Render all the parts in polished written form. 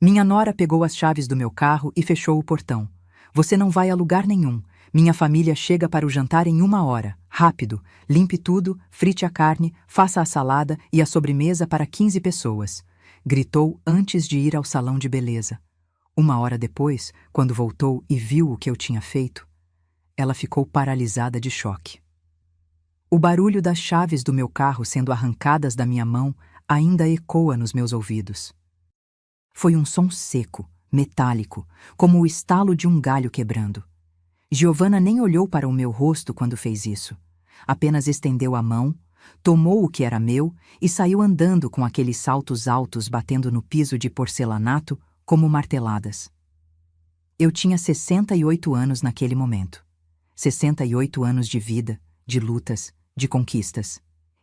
Minha nora pegou as chaves do meu carro e fechou o portão. Você não vai a lugar nenhum. Minha família chega para o jantar em 1 hora. Rápido, limpe tudo, frite a carne, faça a salada e a sobremesa para 15 pessoas. Gritou antes de ir ao salão de beleza. 1 hora depois, quando voltou e viu o que eu tinha feito, ela ficou paralisada de choque. O barulho das chaves do meu carro sendo arrancadas da minha mão ainda ecoa nos meus ouvidos. Foi um som seco, metálico, como o estalo de um galho quebrando. Giovanna nem olhou para o meu rosto quando fez isso. Apenas estendeu a mão, tomou o que era meu e saiu andando com aqueles saltos altos batendo no piso de porcelanato como marteladas. Eu tinha 68 anos naquele momento. 68 anos de vida, de lutas, de conquistas.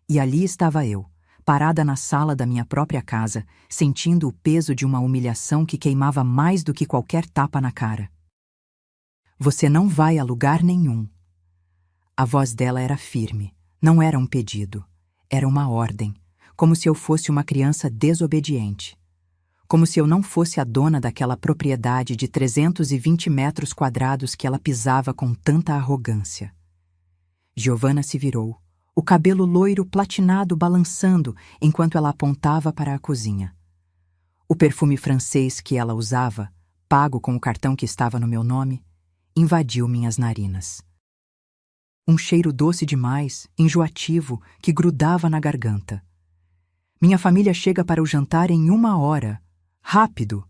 E ali estava eu, parada na sala da minha própria casa, sentindo o peso de uma humilhação que queimava mais do que qualquer tapa na cara. Você não vai a lugar nenhum. A voz dela era firme, não era um pedido, era uma ordem, como se eu fosse uma criança desobediente. Como se eu não fosse a dona daquela propriedade de 320 metros quadrados que ela pisava com tanta arrogância. Giovanna se virou, o cabelo loiro platinado balançando enquanto ela apontava para a cozinha. O perfume francês que ela usava, pago com o cartão que estava no meu nome, invadiu minhas narinas. Um cheiro doce demais, enjoativo, que grudava na garganta. Minha família chega para o jantar em 1 hora. Rápido!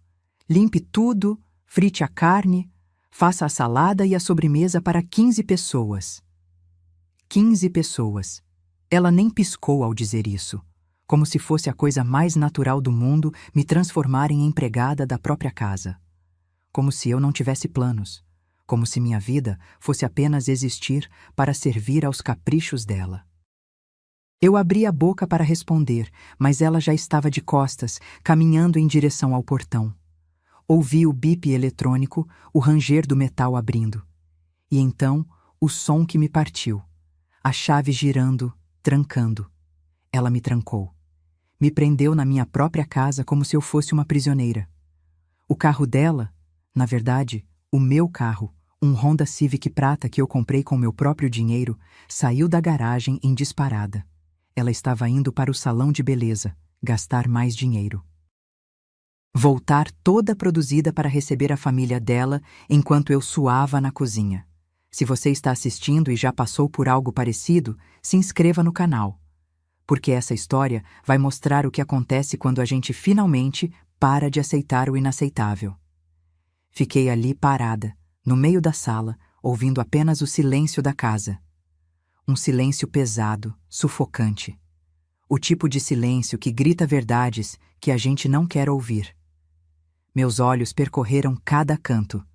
Limpe tudo, frite a carne, faça a salada e a sobremesa para 15 pessoas. 15 pessoas. Ela nem piscou ao dizer isso, como se fosse a coisa mais natural do mundo me transformar em empregada da própria casa. Como se eu não tivesse planos. Como se minha vida fosse apenas existir para servir aos caprichos dela. Eu abri a boca para responder, mas ela já estava de costas, caminhando em direção ao portão. Ouvi o bip eletrônico, o ranger do metal abrindo. E então, o som que me partiu. A chave girando, trancando. Ela me trancou. Me prendeu na minha própria casa como se eu fosse uma prisioneira. O carro dela, na verdade, o meu carro, um Honda Civic prata que eu comprei com meu próprio dinheiro, saiu da garagem em disparada. Ela estava indo para o salão de beleza, gastar mais dinheiro. Voltar toda produzida para receber a família dela enquanto eu suava na cozinha. Se você está assistindo e já passou por algo parecido, se inscreva no canal. Porque essa história vai mostrar o que acontece quando a gente finalmente para de aceitar o inaceitável. Fiquei ali parada, no meio da sala, ouvindo apenas o silêncio da casa. Um silêncio pesado, sufocante. O tipo de silêncio que grita verdades que a gente não quer ouvir. Meus olhos percorreram cada canto.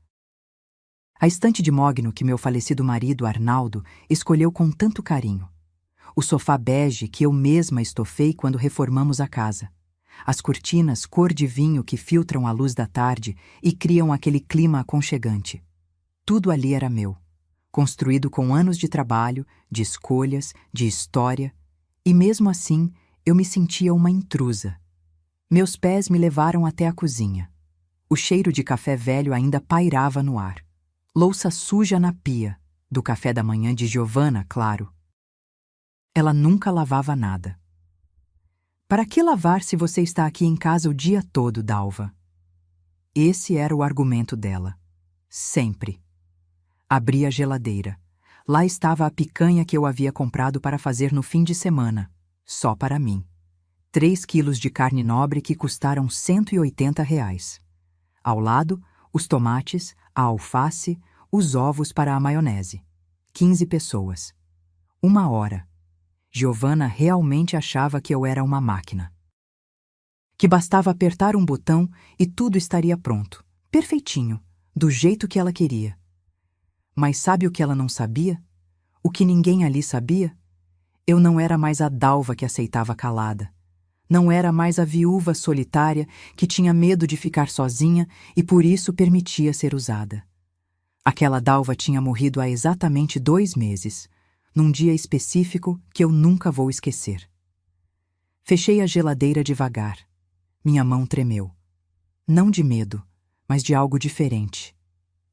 A estante de mogno que meu falecido marido, Arnaldo, escolheu com tanto carinho. O sofá bege que eu mesma estofei quando reformamos a casa. As cortinas cor de vinho que filtram a luz da tarde e criam aquele clima aconchegante. Tudo ali era meu, construído com anos de trabalho, de escolhas, de história, e mesmo assim eu me sentia uma intrusa. Meus pés me levaram até a cozinha. O cheiro de café velho ainda pairava no ar. Louça suja na pia, do café da manhã de Giovanna, claro. Ela nunca lavava nada. Para que lavar se você está aqui em casa o dia todo, Dalva? Esse era o argumento dela. Sempre. Abri a geladeira. Lá estava a picanha que eu havia comprado para fazer no fim de semana, só para mim. 3 quilos de carne nobre que custaram R$ 180. Ao lado, os tomates, a alface, os ovos para a maionese. 15 pessoas. 1 hora. Giovanna realmente achava que eu era uma máquina. Que bastava apertar um botão e tudo estaria pronto, perfeitinho, do jeito que ela queria. Mas sabe o que ela não sabia? O que ninguém ali sabia? Eu não era mais a Dalva que aceitava calada. Não era mais a viúva solitária que tinha medo de ficar sozinha e por isso permitia ser usada. Aquela Dalva tinha morrido há exatamente 2 meses, num dia específico que eu nunca vou esquecer. Fechei a geladeira devagar. Minha mão tremeu. não de medo, mas de algo diferente.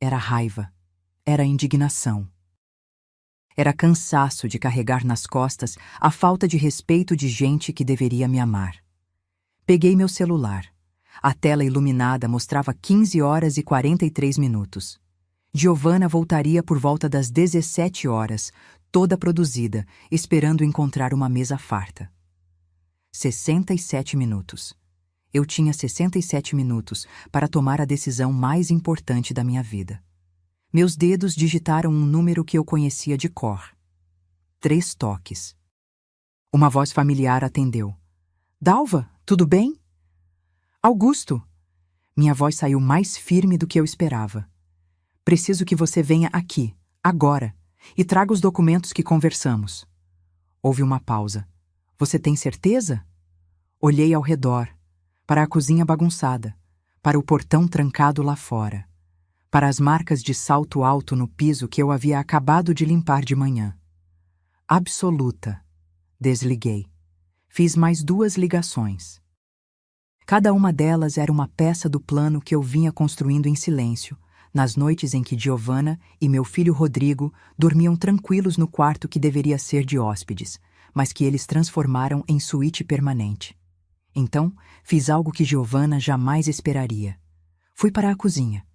Era raiva, era indignação. Era cansaço de carregar nas costas a falta de respeito de gente que deveria me amar. Peguei meu celular. A tela iluminada mostrava 15 horas e 43 minutos. Giovanna voltaria por volta das 17 horas, toda produzida, esperando encontrar uma mesa farta. 67 minutos. Eu tinha 67 minutos para tomar a decisão mais importante da minha vida. Meus dedos digitaram um número que eu conhecia de cor. 3 toques. Uma voz familiar atendeu. Dalva, tudo bem? Augusto. Minha voz saiu mais firme do que eu esperava. Preciso que você venha aqui, agora, e traga os documentos que conversamos. Houve uma pausa. Você tem certeza? Olhei ao redor, para a cozinha bagunçada, para o portão trancado lá fora, para as marcas de salto alto no piso que eu havia acabado de limpar de manhã. Absoluta. Desliguei. Fiz mais 2 ligações. Cada uma delas era uma peça do plano que eu vinha construindo em silêncio, nas noites em que Giovanna e meu filho Rodrigo dormiam tranquilos no quarto que deveria ser de hóspedes, mas que eles transformaram em suíte permanente. Então, fiz algo que Giovanna jamais esperaria. Fui para a cozinha,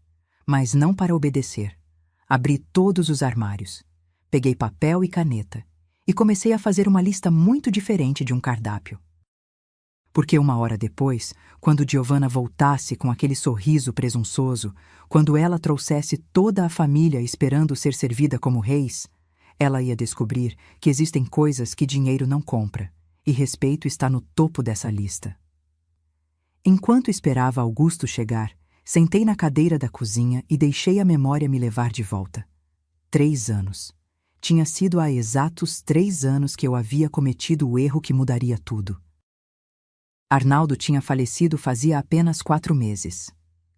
mas não para obedecer. Abri todos os armários, peguei papel e caneta e comecei a fazer uma lista muito diferente de um cardápio. Porque 1 hora depois, quando Giovanna voltasse com aquele sorriso presunçoso, quando ela trouxesse toda a família esperando ser servida como reis, ela ia descobrir que existem coisas que dinheiro não compra, e respeito está no topo dessa lista. Enquanto esperava Augusto chegar, sentei na cadeira da cozinha e deixei a memória me levar de volta. 3 anos. Tinha sido há exatos 3 anos que eu havia cometido o erro que mudaria tudo. Arnaldo tinha falecido fazia apenas 4 meses.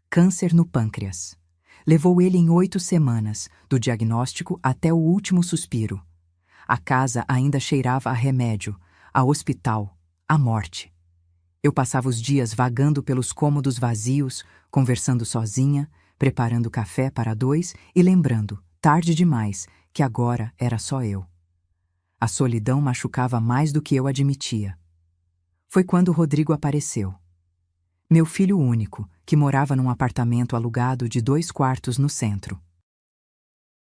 Câncer no pâncreas. Levou ele em 8 semanas, do diagnóstico até o último suspiro. A casa ainda cheirava a remédio, a hospital, a morte. Eu passava os dias vagando pelos cômodos vazios, conversando sozinha, preparando café para 2 e lembrando, tarde demais, que agora era só eu. A solidão machucava mais do que eu admitia. Foi quando Rodrigo apareceu. Meu filho único, que morava num apartamento alugado de 2 quartos no centro.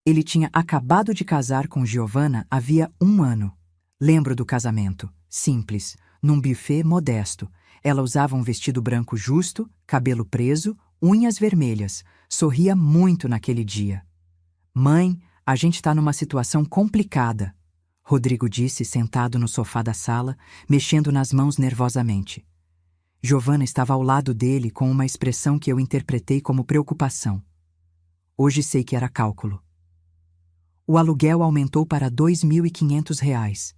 Ele tinha acabado de casar com Giovanna havia 1 ano. Lembro do casamento, simples, num buffet modesto. Ela usava um vestido branco justo, cabelo preso, unhas vermelhas. Sorria muito naquele dia. Mãe, a gente tá numa situação complicada, Rodrigo disse sentado no sofá da sala, mexendo nas mãos nervosamente. Giovanna estava ao lado dele com uma expressão que eu interpretei como preocupação. Hoje sei que era cálculo. O aluguel aumentou para R$ 2.500.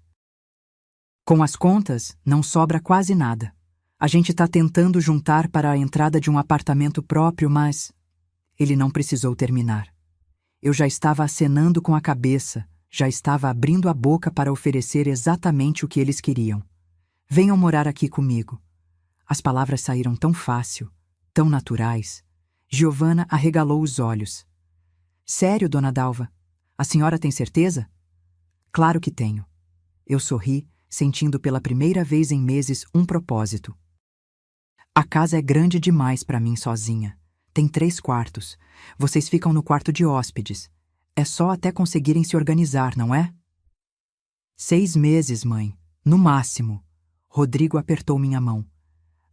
Com as contas, não sobra quase nada. A gente está tentando juntar para a entrada de um apartamento próprio, mas... Ele não precisou terminar. Eu já estava acenando com a cabeça, já estava abrindo a boca para oferecer exatamente o que eles queriam. Venham morar aqui comigo. As palavras saíram tão fácil, tão naturais. Giovanna arregalou os olhos. Sério, dona Dalva? A senhora tem certeza? Claro que tenho. Eu sorri, sentindo pela primeira vez em meses um propósito. A casa é grande demais para mim sozinha. Tem 3 quartos. Vocês ficam no quarto de hóspedes. É só até conseguirem se organizar, não é? 6 meses, mãe. No máximo. Rodrigo apertou minha mão.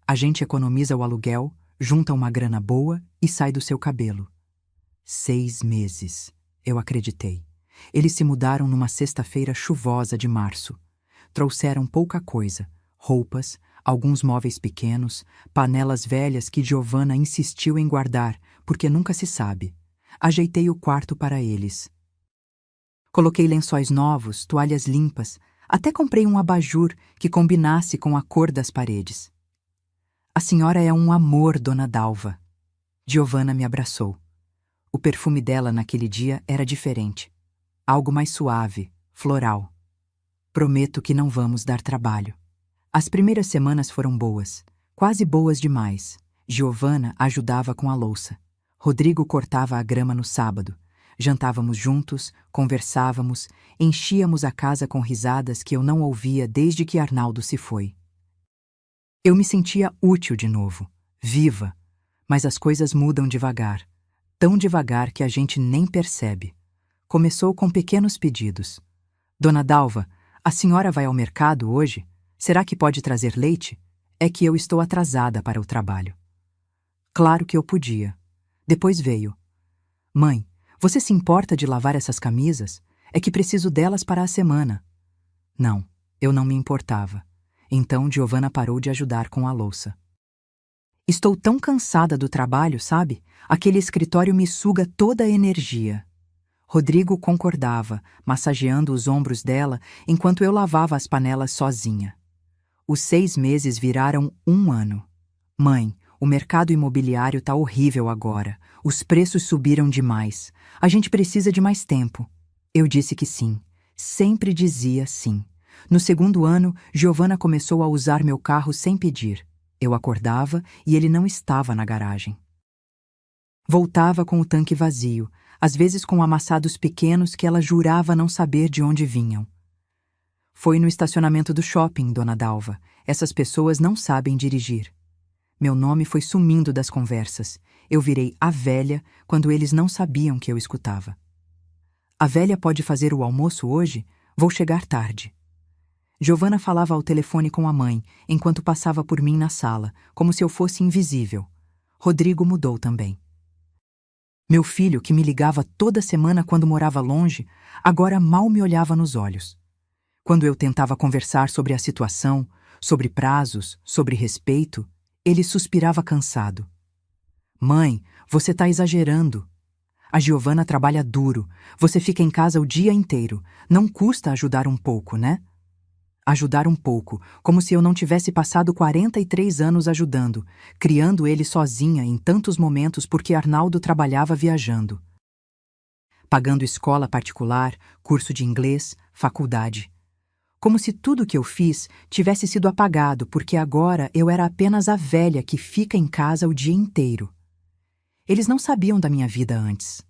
A gente economiza o aluguel, junta uma grana boa e sai do seu cabelo. 6 meses. Eu acreditei. Eles se mudaram numa sexta-feira chuvosa de março. Trouxeram pouca coisa. Roupas, alguns móveis pequenos, panelas velhas que Giovanna insistiu em guardar, porque nunca se sabe. Ajeitei o quarto para eles. Coloquei lençóis novos, toalhas limpas, até comprei um abajur que combinasse com a cor das paredes. A senhora é um amor, dona Dalva. Giovanna me abraçou. O perfume dela naquele dia era diferente. Algo mais suave, floral. Prometo que não vamos dar trabalho. As primeiras semanas foram boas, quase boas demais. Giovana ajudava com a louça. Rodrigo cortava a grama no sábado. Jantávamos juntos, conversávamos, enchíamos a casa com risadas que eu não ouvia desde que Arnaldo se foi. Eu me sentia útil de novo, viva, mas as coisas mudam devagar, tão devagar que a gente nem percebe. Começou com pequenos pedidos. Dona Dalva, a senhora vai ao mercado hoje? Será que pode trazer leite? É que eu estou atrasada para o trabalho. Claro que eu podia. Depois veio. Mãe, você se importa de lavar essas camisas? É que preciso delas para a semana. Não, eu não me importava. Então Giovana parou de ajudar com a louça. Estou tão cansada do trabalho, sabe? Aquele escritório me suga toda a energia. Rodrigo concordava, massageando os ombros dela enquanto eu lavava as panelas sozinha. Os 6 meses viraram 1 ano. Mãe, o mercado imobiliário tá horrível agora. Os preços subiram demais. A gente precisa de mais tempo. Eu disse que sim. Sempre dizia sim. No 2º ano, Giovana começou a usar meu carro sem pedir. Eu acordava e ele não estava na garagem. Voltava com o tanque vazio, às vezes com amassados pequenos que ela jurava não saber de onde vinham. Foi no estacionamento do shopping, Dona Dalva. Essas pessoas não sabem dirigir. Meu nome foi sumindo das conversas. Eu virei a velha quando eles não sabiam que eu escutava. A velha pode fazer o almoço hoje? Vou chegar tarde. Giovana falava ao telefone com a mãe, enquanto passava por mim na sala, como se eu fosse invisível. Rodrigo mudou também. Meu filho, que me ligava toda semana quando morava longe, agora mal me olhava nos olhos. Quando eu tentava conversar sobre a situação, sobre prazos, sobre respeito, ele suspirava cansado. Mãe, você tá exagerando. A Giovana trabalha duro. Você fica em casa o dia inteiro. Não custa ajudar um pouco, né? Ajudar um pouco, como se eu não tivesse passado 43 anos ajudando, criando ele sozinha em tantos momentos porque Arnaldo trabalhava viajando. Pagando escola particular, curso de inglês, faculdade. Como se tudo que eu fiz tivesse sido apagado porque agora eu era apenas a velha que fica em casa o dia inteiro. Eles não sabiam da minha vida antes.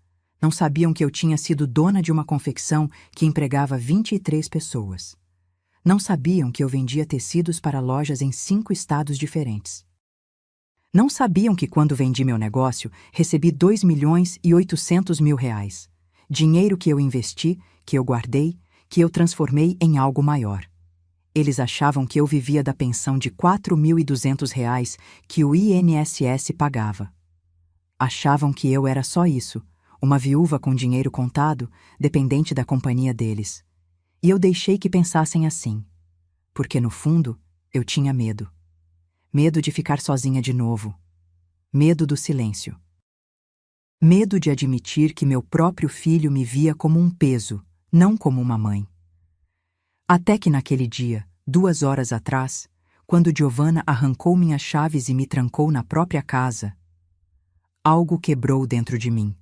Não sabiam que eu tinha sido dona de uma confecção que empregava 23 pessoas. Não sabiam que eu vendia tecidos para lojas em 5 estados diferentes. Não sabiam que quando vendi meu negócio, recebi 2.800.000 reais. Dinheiro que eu investi, que eu guardei, que eu transformei em algo maior. Eles achavam que eu vivia da pensão de 4.200 reais que o INSS pagava. Achavam que eu era só isso, uma viúva com dinheiro contado, dependente da companhia deles. E eu deixei que pensassem assim, porque no fundo eu tinha medo. Medo de ficar sozinha de novo. Medo do silêncio. Medo de admitir que meu próprio filho me via como um peso, não como uma mãe. Até que naquele dia, 2 horas atrás, quando Giovana arrancou minhas chaves e me trancou na própria casa, algo quebrou dentro de mim.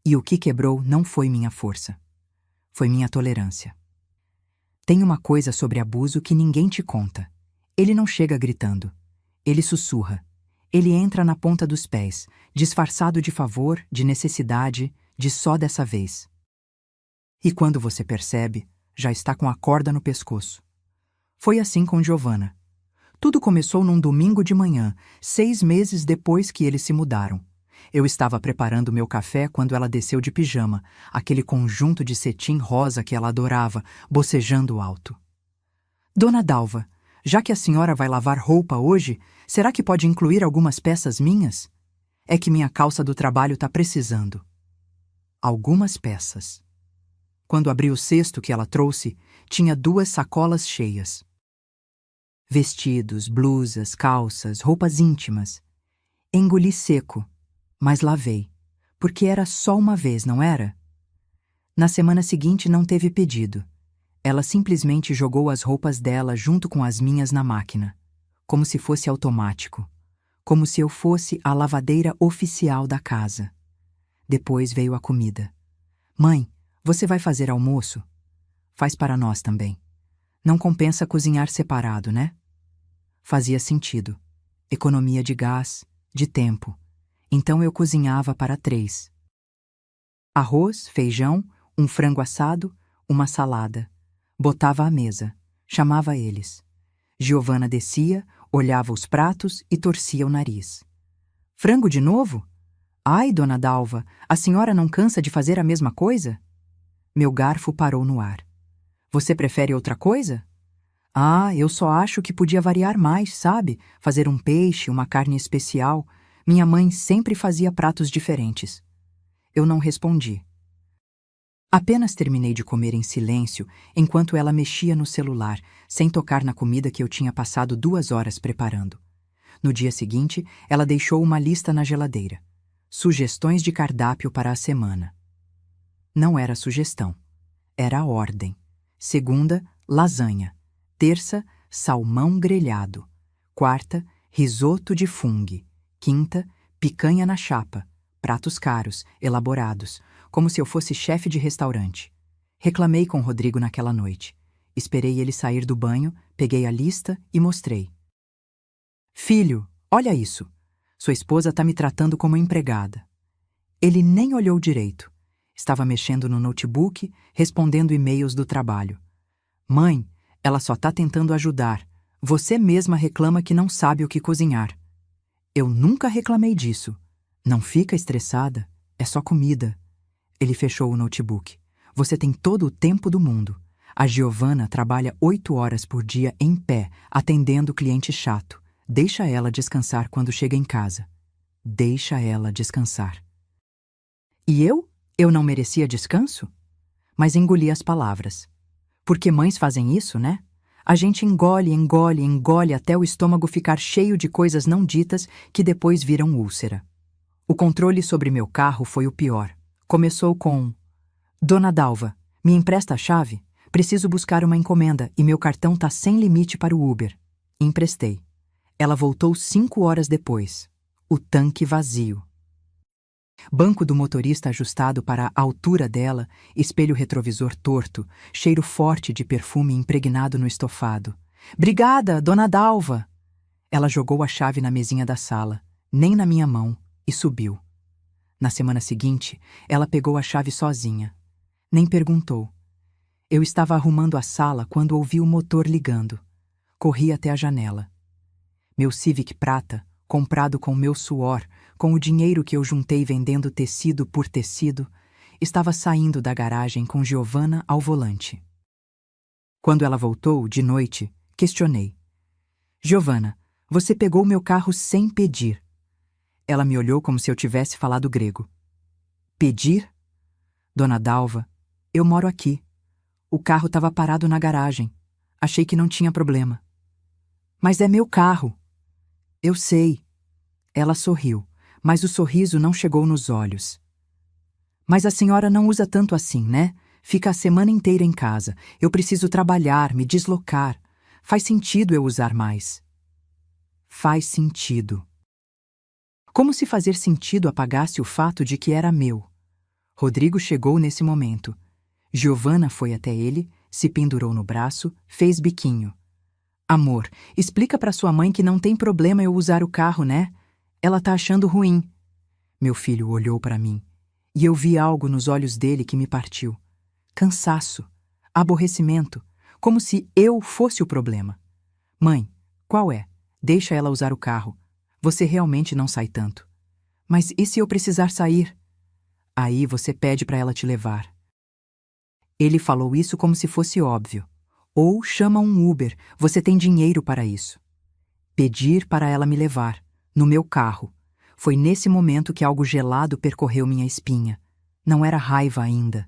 E o que quebrou não foi minha força. Foi minha tolerância. Tem uma coisa sobre abuso que ninguém te conta. Ele não chega gritando. Ele sussurra. Ele entra na ponta dos pés, disfarçado de favor, de necessidade, de só dessa vez. E quando você percebe, já está com a corda no pescoço. Foi assim com Giovana. Tudo começou num domingo de manhã, 6 meses depois que eles se mudaram. Eu estava preparando meu café quando ela desceu de pijama, aquele conjunto de cetim rosa que ela adorava, bocejando alto. Dona Dalva, já que a senhora vai lavar roupa hoje, será que pode incluir algumas peças minhas? É que minha calça do trabalho tá precisando. Algumas peças. Quando abri o cesto que ela trouxe, tinha 2 sacolas cheias. Vestidos, blusas, calças, roupas íntimas. Engoli seco, mas lavei, porque era só uma vez, não era? Na semana seguinte não teve pedido. Ela simplesmente jogou as roupas dela junto com as minhas na máquina, como se fosse automático, como se eu fosse a lavadeira oficial da casa. Depois veio a comida. Mãe, você vai fazer almoço? Faz para nós também. Não compensa cozinhar separado, né? Fazia sentido. Economia de gás, de tempo. Então eu cozinhava para 3. Arroz, feijão, um frango assado, uma salada. Botava à mesa. Chamava eles. Giovanna descia, olhava os pratos e torcia o nariz. Frango de novo? Ai, dona Dalva, a senhora não cansa de fazer a mesma coisa? Meu garfo parou no ar. Você prefere outra coisa? Ah, eu só acho que podia variar mais, sabe? Fazer um peixe, uma carne especial. Minha mãe sempre fazia pratos diferentes. Eu não respondi. Apenas terminei de comer em silêncio enquanto ela mexia no celular, sem tocar na comida que eu tinha passado 2 horas preparando. No dia seguinte, ela deixou uma lista na geladeira. Sugestões de cardápio para a semana. Não era sugestão. Era ordem. Segunda, lasanha. Terça, salmão grelhado. Quarta, risoto de fungo. Quinta, picanha na chapa. Pratos caros, elaborados, como se eu fosse chefe de restaurante. Reclamei com Rodrigo naquela noite. Esperei ele sair do banho, peguei a lista e mostrei. Filho, olha isso. Sua esposa tá me tratando como empregada. Ele nem olhou direito. Estava mexendo no notebook, respondendo e-mails do trabalho. Mãe, ela só tá tentando ajudar. Você mesma reclama que não sabe o que cozinhar. Eu nunca reclamei disso. Não fica estressada, é só comida. Ele fechou o notebook. Você tem todo o tempo do mundo. A Giovanna trabalha 8 horas por dia em pé, atendendo cliente chato. Deixa ela descansar quando chega em casa. Deixa ela descansar. E eu? Eu não merecia descanso? Mas engoli as palavras. Porque mães fazem isso, né? A gente engole, engole, engole até o estômago ficar cheio de coisas não ditas que depois viram úlcera. O controle sobre meu carro foi o pior. Começou com: Dona Dalva, me empresta a chave? Preciso buscar uma encomenda e meu cartão tá sem limite para o Uber. Emprestei. Ela voltou 5 horas depois. O tanque vazio. Banco do motorista ajustado para a altura dela, espelho retrovisor torto, cheiro forte de perfume impregnado no estofado. Obrigada, Dona Dalva! Ela jogou a chave na mesinha da sala, nem na minha mão, e subiu. Na semana seguinte, ela pegou a chave sozinha. Nem perguntou. Eu estava arrumando a sala quando ouvi o motor ligando. Corri até a janela. Meu Civic prata, comprado com meu suor, com o dinheiro que eu juntei vendendo tecido por tecido, estava saindo da garagem com Giovanna ao volante. Quando ela voltou, de noite, questionei. Giovanna, você pegou meu carro sem pedir. Ela me olhou como se eu tivesse falado grego. Pedir? Dona Dalva, eu moro aqui. O carro estava parado na garagem. Achei que não tinha problema. Mas é meu carro. Eu sei. Ela sorriu, mas o sorriso não chegou nos olhos. Mas a senhora não usa tanto assim, né? Fica a semana inteira em casa. Eu preciso trabalhar, me deslocar. Faz sentido eu usar mais. Faz sentido. Como se fazer sentido apagasse o fato de que era meu. Rodrigo chegou nesse momento. Giovanna foi até ele, se pendurou no braço, fez biquinho. Amor, explica para sua mãe que não tem problema eu usar o carro, né? Ela tá achando ruim. Meu filho olhou para mim, e eu vi algo nos olhos dele que me partiu. Cansaço, aborrecimento, como se eu fosse o problema. Mãe, qual é? Deixa ela usar o carro. Você realmente não sai tanto. Mas e se eu precisar sair? Aí você pede para ela te levar. Ele falou isso como se fosse óbvio. Ou chama um Uber, você tem dinheiro para isso. Pedir para ela me levar, no meu carro. Foi nesse momento que algo gelado percorreu minha espinha. Não era raiva ainda.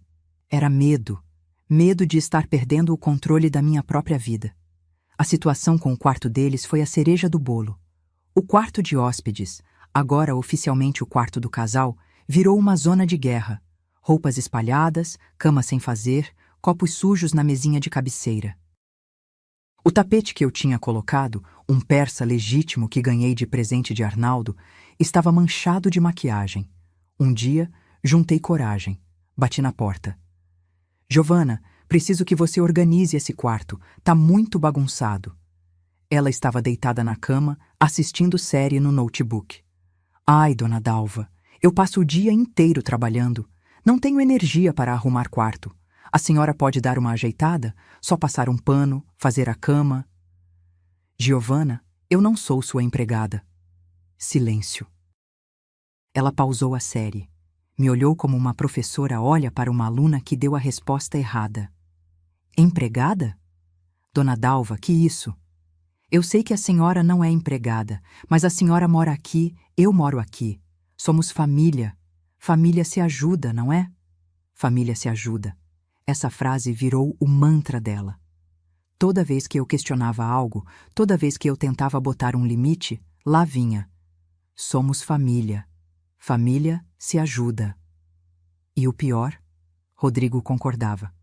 Era medo. Medo de estar perdendo o controle da minha própria vida. A situação com o quarto deles foi a cereja do bolo. O quarto de hóspedes, agora oficialmente o quarto do casal, virou uma zona de guerra. Roupas espalhadas, cama sem fazer, copos sujos na mesinha de cabeceira. O tapete que eu tinha colocado, um persa legítimo que ganhei de presente de Arnaldo, estava manchado de maquiagem. Um dia, juntei coragem. Bati na porta. Giovanna, preciso que você organize esse quarto. Tá muito bagunçado. Ela estava deitada na cama, assistindo série no notebook. Ai, dona Dalva, eu passo o dia inteiro trabalhando. Não tenho energia para arrumar quarto. A senhora pode dar uma ajeitada? Só passar um pano, fazer a cama. Giovana, eu não sou sua empregada. Silêncio. Ela pausou a série. Me olhou como uma professora olha para uma aluna que deu a resposta errada. Empregada? Dona Dalva, que isso? Eu sei que a senhora não é empregada, mas a senhora mora aqui, eu moro aqui. Somos família. Família se ajuda, não é? Família se ajuda. Essa frase virou o mantra dela. Toda vez que eu questionava algo, toda vez que eu tentava botar um limite, lá vinha. Somos família. Família se ajuda. E o pior? Rodrigo concordava.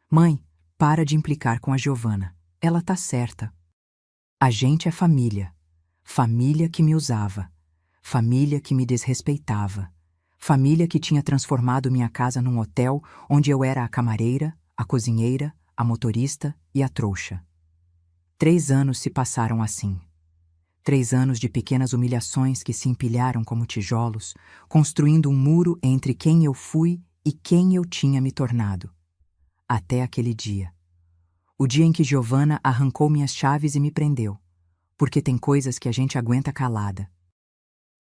Mãe, para de implicar com a Giovana. Ela tá certa. A gente é família. Família que me usava. Família que me desrespeitava. Família que tinha transformado minha casa num hotel onde eu era a camareira, a cozinheira, a motorista e a trouxa. 3 anos se passaram assim. 3 anos de pequenas humilhações que se empilharam como tijolos, construindo um muro entre quem eu fui e quem eu tinha me tornado. Até aquele dia. O dia em que Giovana arrancou minhas chaves e me prendeu, porque tem coisas que a gente aguenta calada.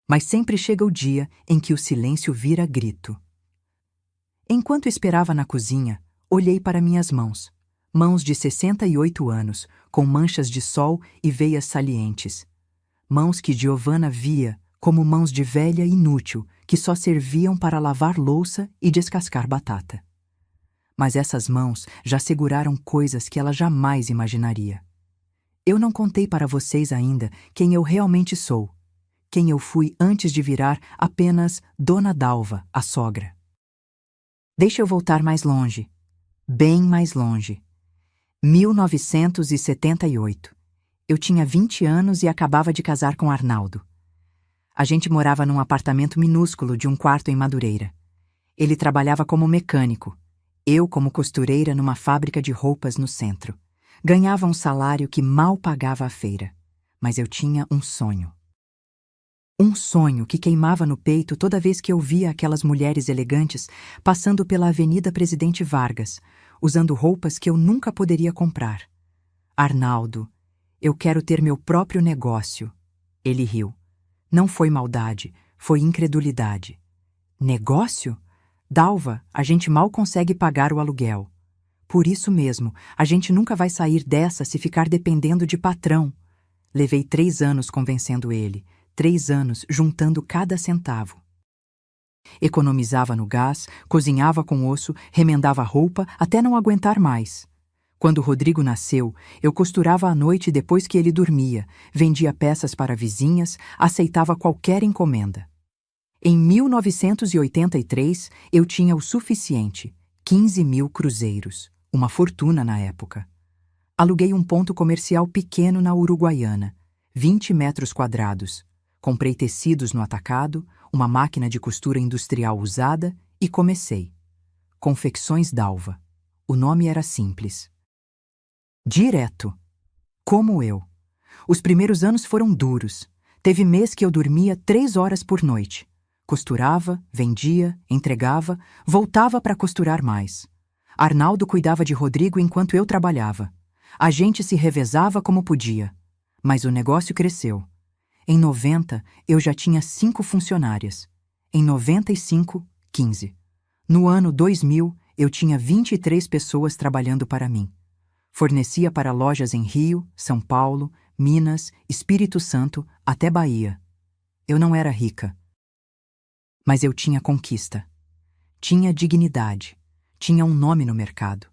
Mas sempre chega o dia em que o silêncio vira grito. Enquanto esperava na cozinha, olhei para minhas mãos. Mãos de 68 anos, com manchas de sol e veias salientes. Mãos que Giovana via como mãos de velha inútil que só serviam para lavar louça e descascar batata. Mas essas mãos já seguraram coisas que ela jamais imaginaria. Eu não contei para vocês ainda quem eu realmente sou, quem eu fui antes de virar apenas Dona Dalva, a sogra. Deixa eu voltar mais longe, bem mais longe. 1978. Eu tinha 20 anos e acabava de casar com Arnaldo. A gente morava num apartamento minúsculo de um quarto em Madureira. Ele trabalhava como mecânico. Eu como costureira numa fábrica de roupas no centro. Ganhava um salário que mal pagava a feira. Mas eu tinha um sonho. Um sonho que queimava no peito toda vez que eu via aquelas mulheres elegantes passando pela Avenida Presidente Vargas, usando roupas que eu nunca poderia comprar. Arnaldo, eu quero ter meu próprio negócio. Ele riu. Não foi maldade, foi incredulidade. Negócio? Dalva, a gente mal consegue pagar o aluguel. Por isso mesmo, a gente nunca vai sair dessa se ficar dependendo de patrão. Levei 3 anos convencendo ele, 3 anos juntando cada centavo. Economizava no gás, cozinhava com osso, remendava roupa até não aguentar mais. Quando Rodrigo nasceu, eu costurava à noite depois que ele dormia, vendia peças para vizinhas, aceitava qualquer encomenda. Em 1983, eu tinha o suficiente, 15.000 cruzeiros, uma fortuna na época. Aluguei um ponto comercial pequeno na Uruguaiana, 20 metros quadrados. Comprei tecidos no atacado, uma máquina de costura industrial usada e comecei. Confecções Dalva. O nome era simples. Direto. Como eu. Os primeiros anos foram duros. Teve mês que eu dormia 3 horas por noite. Costurava, vendia, entregava, voltava para costurar mais. Arnaldo cuidava de Rodrigo enquanto eu trabalhava. A gente se revezava como podia. Mas o negócio cresceu. Em 90, eu já tinha 5 funcionárias. Em 95, 15. No ano 2000, eu tinha 23 pessoas trabalhando para mim. Fornecia para lojas em Rio, São Paulo, Minas, Espírito Santo, até Bahia. Eu não era rica. Mas eu tinha conquista. Tinha dignidade. Tinha um nome no mercado.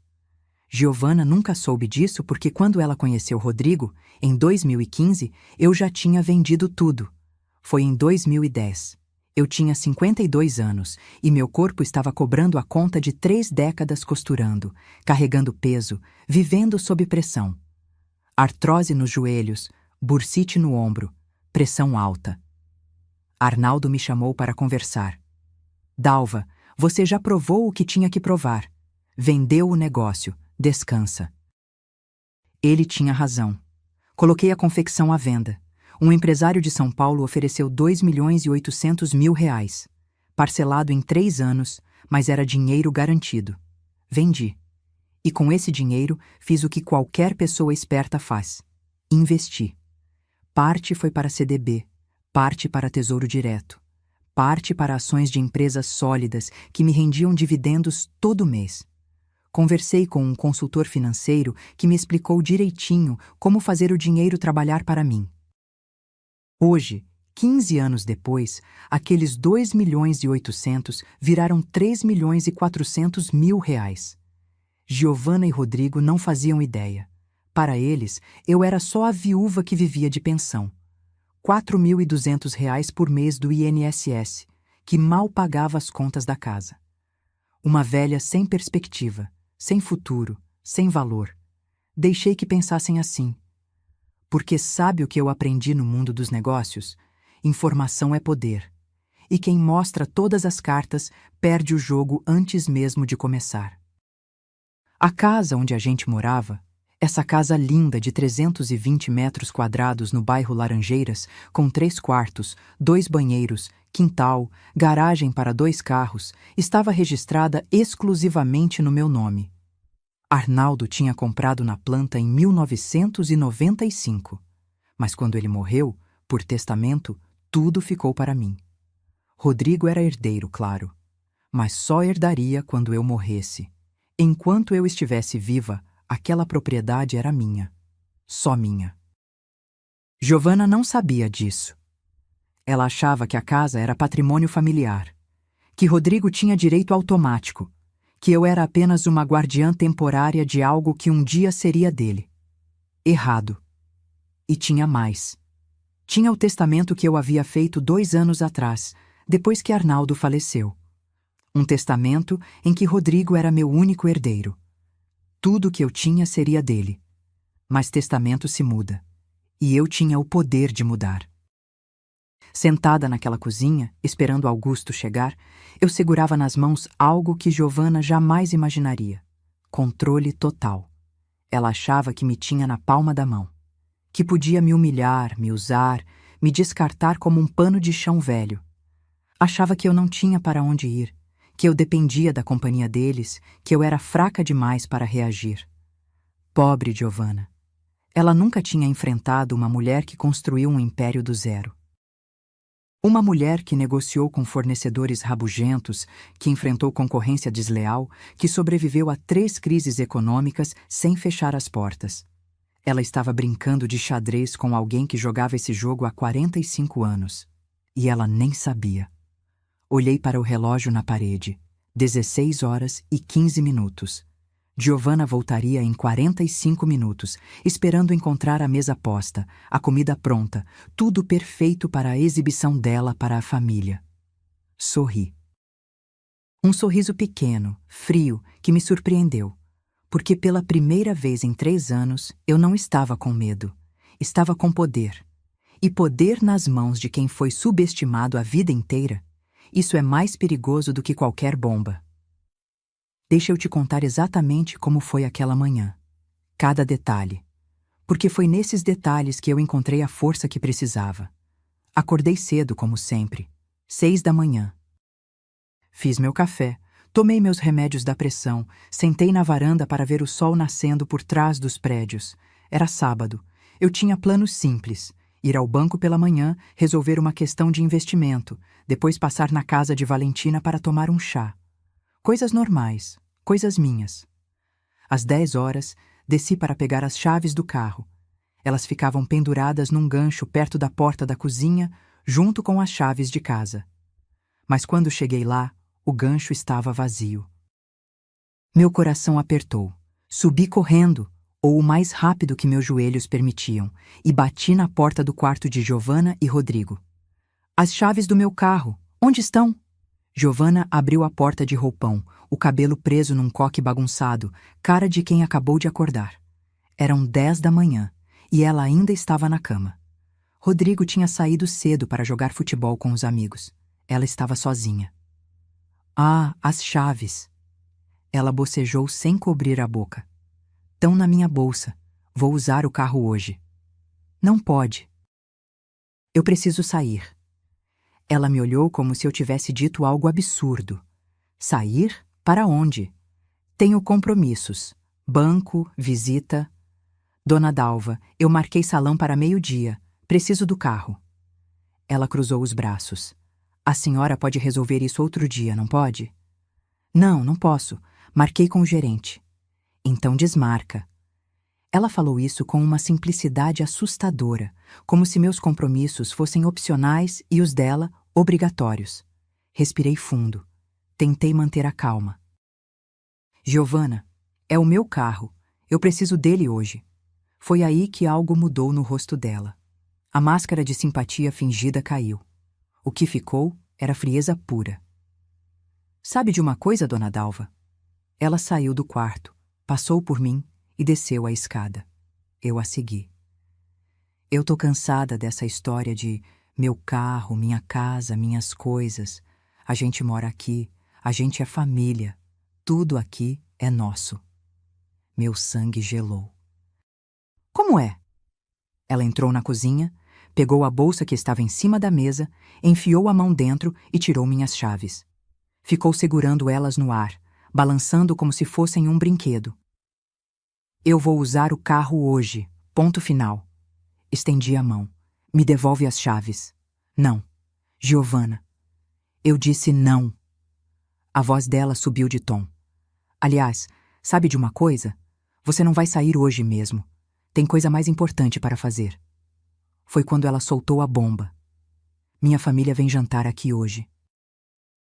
Giovana nunca soube disso porque quando ela conheceu Rodrigo, em 2015, eu já tinha vendido tudo. Foi em 2010. Eu tinha 52 anos e meu corpo estava cobrando a conta de 3 décadas costurando, carregando peso, vivendo sob pressão. Artrose nos joelhos, bursite no ombro, pressão alta. Arnaldo me chamou para conversar. Dalva, você já provou o que tinha que provar. Vendeu o negócio, descansa. Ele tinha razão. Coloquei a confecção à venda. Um empresário de São Paulo ofereceu 2.800.000 reais, parcelado em 3 anos, mas era dinheiro garantido. Vendi. E com esse dinheiro fiz o que qualquer pessoa esperta faz: investi. Parte foi para CDB, parte para Tesouro Direto, parte para ações de empresas sólidas que me rendiam dividendos todo mês. Conversei com um consultor financeiro que me explicou direitinho como fazer o dinheiro trabalhar para mim. Hoje, 15 anos depois, aqueles 2.800.000 viraram 3.400.000 reais. Giovana e Rodrigo não faziam ideia. Para eles, eu era só a viúva que vivia de pensão. 4.200 reais por mês do INSS, que mal pagava as contas da casa. Uma velha sem perspectiva, sem futuro, sem valor. Deixei que pensassem assim. Porque sabe o que eu aprendi no mundo dos negócios? Informação é poder. E quem mostra todas as cartas perde o jogo antes mesmo de começar. A casa onde a gente morava, essa casa linda de 320 metros quadrados no bairro Laranjeiras, com 3 quartos, 2 banheiros, quintal, garagem para 2 carros, estava registrada exclusivamente no meu nome. Arnaldo tinha comprado na planta em 1995, mas quando ele morreu, por testamento, tudo ficou para mim. Rodrigo era herdeiro, claro, mas só herdaria quando eu morresse. Enquanto eu estivesse viva, aquela propriedade era minha, só minha. Giovana não sabia disso. Ela achava que a casa era patrimônio familiar, que Rodrigo tinha direito automático, que eu era apenas uma guardiã temporária de algo que um dia seria dele. Errado. E tinha mais. Tinha o testamento que eu havia feito 2 anos atrás, depois que Arnaldo faleceu. Um testamento em que Rodrigo era meu único herdeiro. Tudo que eu tinha seria dele. Mas testamento se muda. E eu tinha o poder de mudar. Sentada naquela cozinha, esperando Augusto chegar, eu segurava nas mãos algo que Giovana jamais imaginaria: controle total. Ela achava que me tinha na palma da mão, que podia me humilhar, me usar, me descartar como um pano de chão velho. Achava que eu não tinha para onde ir, que eu dependia da companhia deles, que eu era fraca demais para reagir. Pobre Giovana. Ela nunca tinha enfrentado uma mulher que construiu um império do zero. Uma mulher que negociou com fornecedores rabugentos, que enfrentou concorrência desleal, que sobreviveu a 3 crises econômicas sem fechar as portas. Ela estava brincando de xadrez com alguém que jogava esse jogo há 45 anos. E ela nem sabia. Olhei para o relógio na parede. 16h15. Giovana voltaria em 45 minutos, esperando encontrar a mesa posta, a comida pronta, tudo perfeito para a exibição dela para a família. Sorri. Um sorriso pequeno, frio, que me surpreendeu, porque pela primeira vez em 3 anos eu não estava com medo, estava com poder. E poder nas mãos de quem foi subestimado a vida inteira, isso é mais perigoso do que qualquer bomba. Deixa eu te contar exatamente como foi aquela manhã. Cada detalhe. Porque foi nesses detalhes que eu encontrei a força que precisava. Acordei cedo, como sempre. 6 da manhã. Fiz meu café, tomei meus remédios da pressão, sentei na varanda para ver o sol nascendo por trás dos prédios. Era sábado. Eu tinha planos simples. Ir ao banco pela manhã, resolver uma questão de investimento, depois passar na casa de Valentina para tomar um chá. Coisas normais, coisas minhas. Às 10h, desci para pegar as chaves do carro. Elas ficavam penduradas num gancho perto da porta da cozinha, junto com as chaves de casa. Mas quando cheguei lá, o gancho estava vazio. Meu coração apertou. Subi correndo, ou o mais rápido que meus joelhos permitiam, e bati na porta do quarto de Giovana e Rodrigo. As chaves do meu carro, onde estão? Giovana abriu a porta de roupão, o cabelo preso num coque bagunçado, cara de quem acabou de acordar. Eram 10 da manhã, e ela ainda estava na cama. Rodrigo tinha saído cedo para jogar futebol com os amigos. Ela estava sozinha. Ah, as chaves! Ela bocejou sem cobrir a boca. Tão na minha bolsa. Vou usar o carro hoje. Não pode. Eu preciso sair. Ela me olhou como se eu tivesse dito algo absurdo. Sair? Para onde? Tenho compromissos. Banco, visita. Dona Dalva, eu marquei salão para meio-dia. Preciso do carro. Ela cruzou os braços. A senhora pode resolver isso outro dia, não pode? Não, não posso. Marquei com o gerente. Então desmarca. Ela falou isso com uma simplicidade assustadora, como se meus compromissos fossem opcionais e os dela obrigatórios. Respirei fundo. Tentei manter a calma. Giovanna, é o meu carro. Eu preciso dele hoje. Foi aí que algo mudou no rosto dela. A máscara de simpatia fingida caiu. O que ficou era frieza pura. Sabe de uma coisa, Dona Dalva? Ela saiu do quarto, passou por mim e desceu a escada. Eu a segui. Eu tô cansada dessa história de meu carro, minha casa, minhas coisas. A gente mora aqui, a gente é família. Tudo aqui é nosso. Meu sangue gelou. Como é? Ela entrou na cozinha, pegou a bolsa que estava em cima da mesa, enfiou a mão dentro e tirou minhas chaves. Ficou segurando elas no ar, balançando como se fossem um brinquedo. Eu vou usar o carro hoje. Ponto final. Estendi a mão. Me devolve as chaves. Não. Giovanna. Eu disse não. A voz dela subiu de tom. Aliás, sabe de uma coisa? Você não vai sair hoje mesmo. Tem coisa mais importante para fazer. Foi quando ela soltou a bomba. Minha família vem jantar aqui hoje.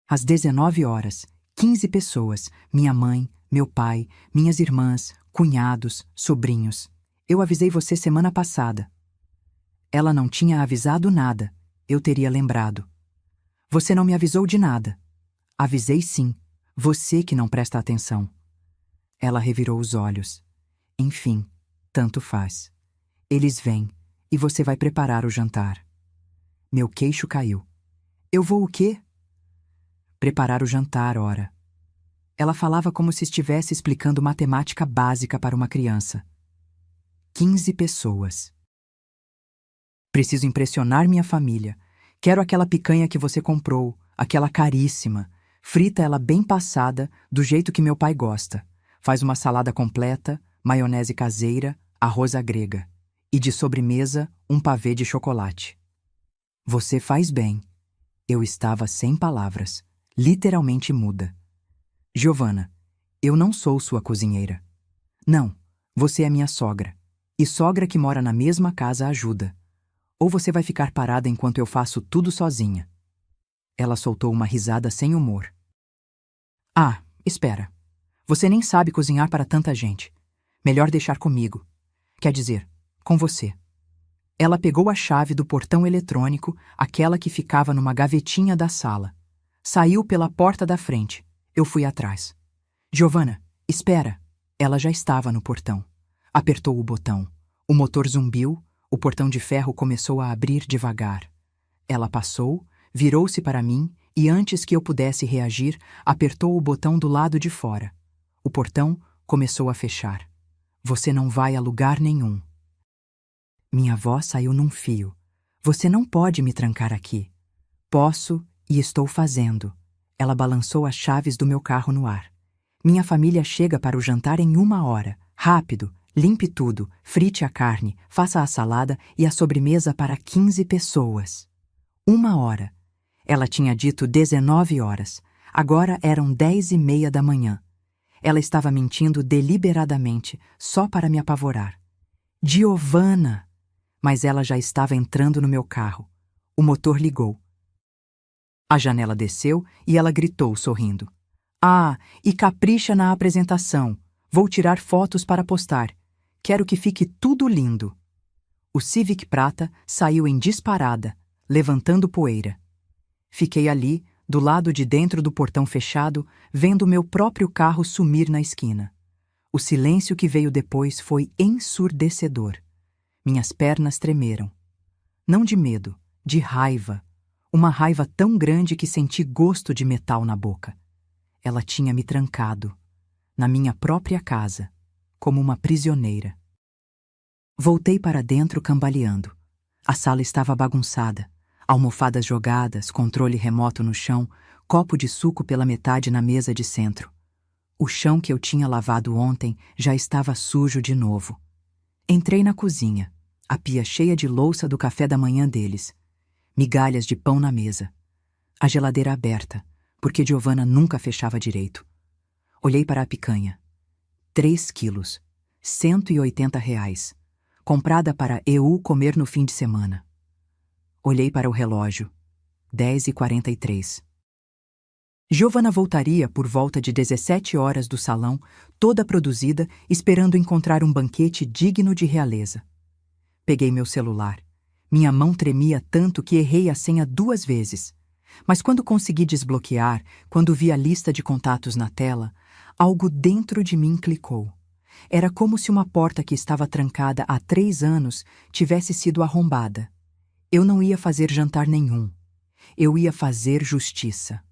Às 19 horas, 15 pessoas, minha mãe, meu pai, minhas irmãs, cunhados, sobrinhos. Eu avisei você semana passada. Ela não tinha avisado nada. Eu teria lembrado. Você não me avisou de nada. Avisei sim. Você que não presta atenção. Ela revirou os olhos. Enfim, tanto faz. Eles vêm e você vai preparar o jantar. Meu queixo caiu. Eu vou o quê? Preparar o jantar, ora. Ela falava como se estivesse explicando matemática básica para uma criança. 15 pessoas. Preciso impressionar minha família. Quero aquela picanha que você comprou, aquela caríssima. Frita ela bem passada, do jeito que meu pai gosta. Faz uma salada completa, maionese caseira, arroz à grega. E de sobremesa, um pavê de chocolate. Você faz bem. Eu estava sem palavras, literalmente muda. Giovanna, eu não sou sua cozinheira. Não, você é minha sogra. E sogra que mora na mesma casa ajuda. Ou você vai ficar parada enquanto eu faço tudo sozinha. Ela soltou uma risada sem humor. Ah, espera. Você nem sabe cozinhar para tanta gente. Melhor deixar comigo. Quer dizer, com você. Ela pegou a chave do portão eletrônico, aquela que ficava numa gavetinha da sala. Saiu pela porta da frente. Eu fui atrás. Giovanna, espera. Ela já estava no portão. Apertou o botão. O motor zumbiu, o portão de ferro começou a abrir devagar. Ela passou, virou-se para mim e antes que eu pudesse reagir, apertou o botão do lado de fora. O portão começou a fechar. Você não vai a lugar nenhum. Minha voz saiu num fio. Você não pode me trancar aqui. Posso e estou fazendo. Ela balançou as chaves do meu carro no ar. Minha família chega para o jantar em 1 hora. Rápido, limpe tudo, frite a carne, faça a salada e a sobremesa para 15 pessoas. 1 hora. Ela tinha dito 19 horas. Agora eram 10h30 da manhã. Ela estava mentindo deliberadamente, só para me apavorar. Giovanna! Mas ela já estava entrando no meu carro. O motor ligou. A janela desceu e ela gritou, sorrindo. Ah, e capricha na apresentação. Vou tirar fotos para postar. Quero que fique tudo lindo. O Civic prata saiu em disparada, levantando poeira. Fiquei ali, do lado de dentro do portão fechado, vendo meu próprio carro sumir na esquina. O silêncio que veio depois foi ensurdecedor. Minhas pernas tremeram. Não de medo, de raiva. Uma raiva tão grande que senti gosto de metal na boca. Ela tinha me trancado, na minha própria casa, como uma prisioneira. Voltei para dentro cambaleando. A sala estava bagunçada. Almofadas jogadas, controle remoto no chão, copo de suco pela metade na mesa de centro. O chão que eu tinha lavado ontem já estava sujo de novo. Entrei na cozinha, a pia cheia de louça do café da manhã deles. Migalhas de pão na mesa. A geladeira aberta, porque Giovanna nunca fechava direito. Olhei para a picanha. 3 quilos. R$ 180. Comprada para eu comer no fim de semana. Olhei para o relógio. 10h43. Giovanna voltaria por volta de 17 horas do salão, toda produzida, esperando encontrar um banquete digno de realeza. Peguei meu celular. Minha mão tremia tanto que errei a senha 2 vezes. Mas quando consegui desbloquear, quando vi a lista de contatos na tela, algo dentro de mim clicou. Era como se uma porta que estava trancada há 3 anos tivesse sido arrombada. Eu não ia fazer jantar nenhum. Eu ia fazer justiça.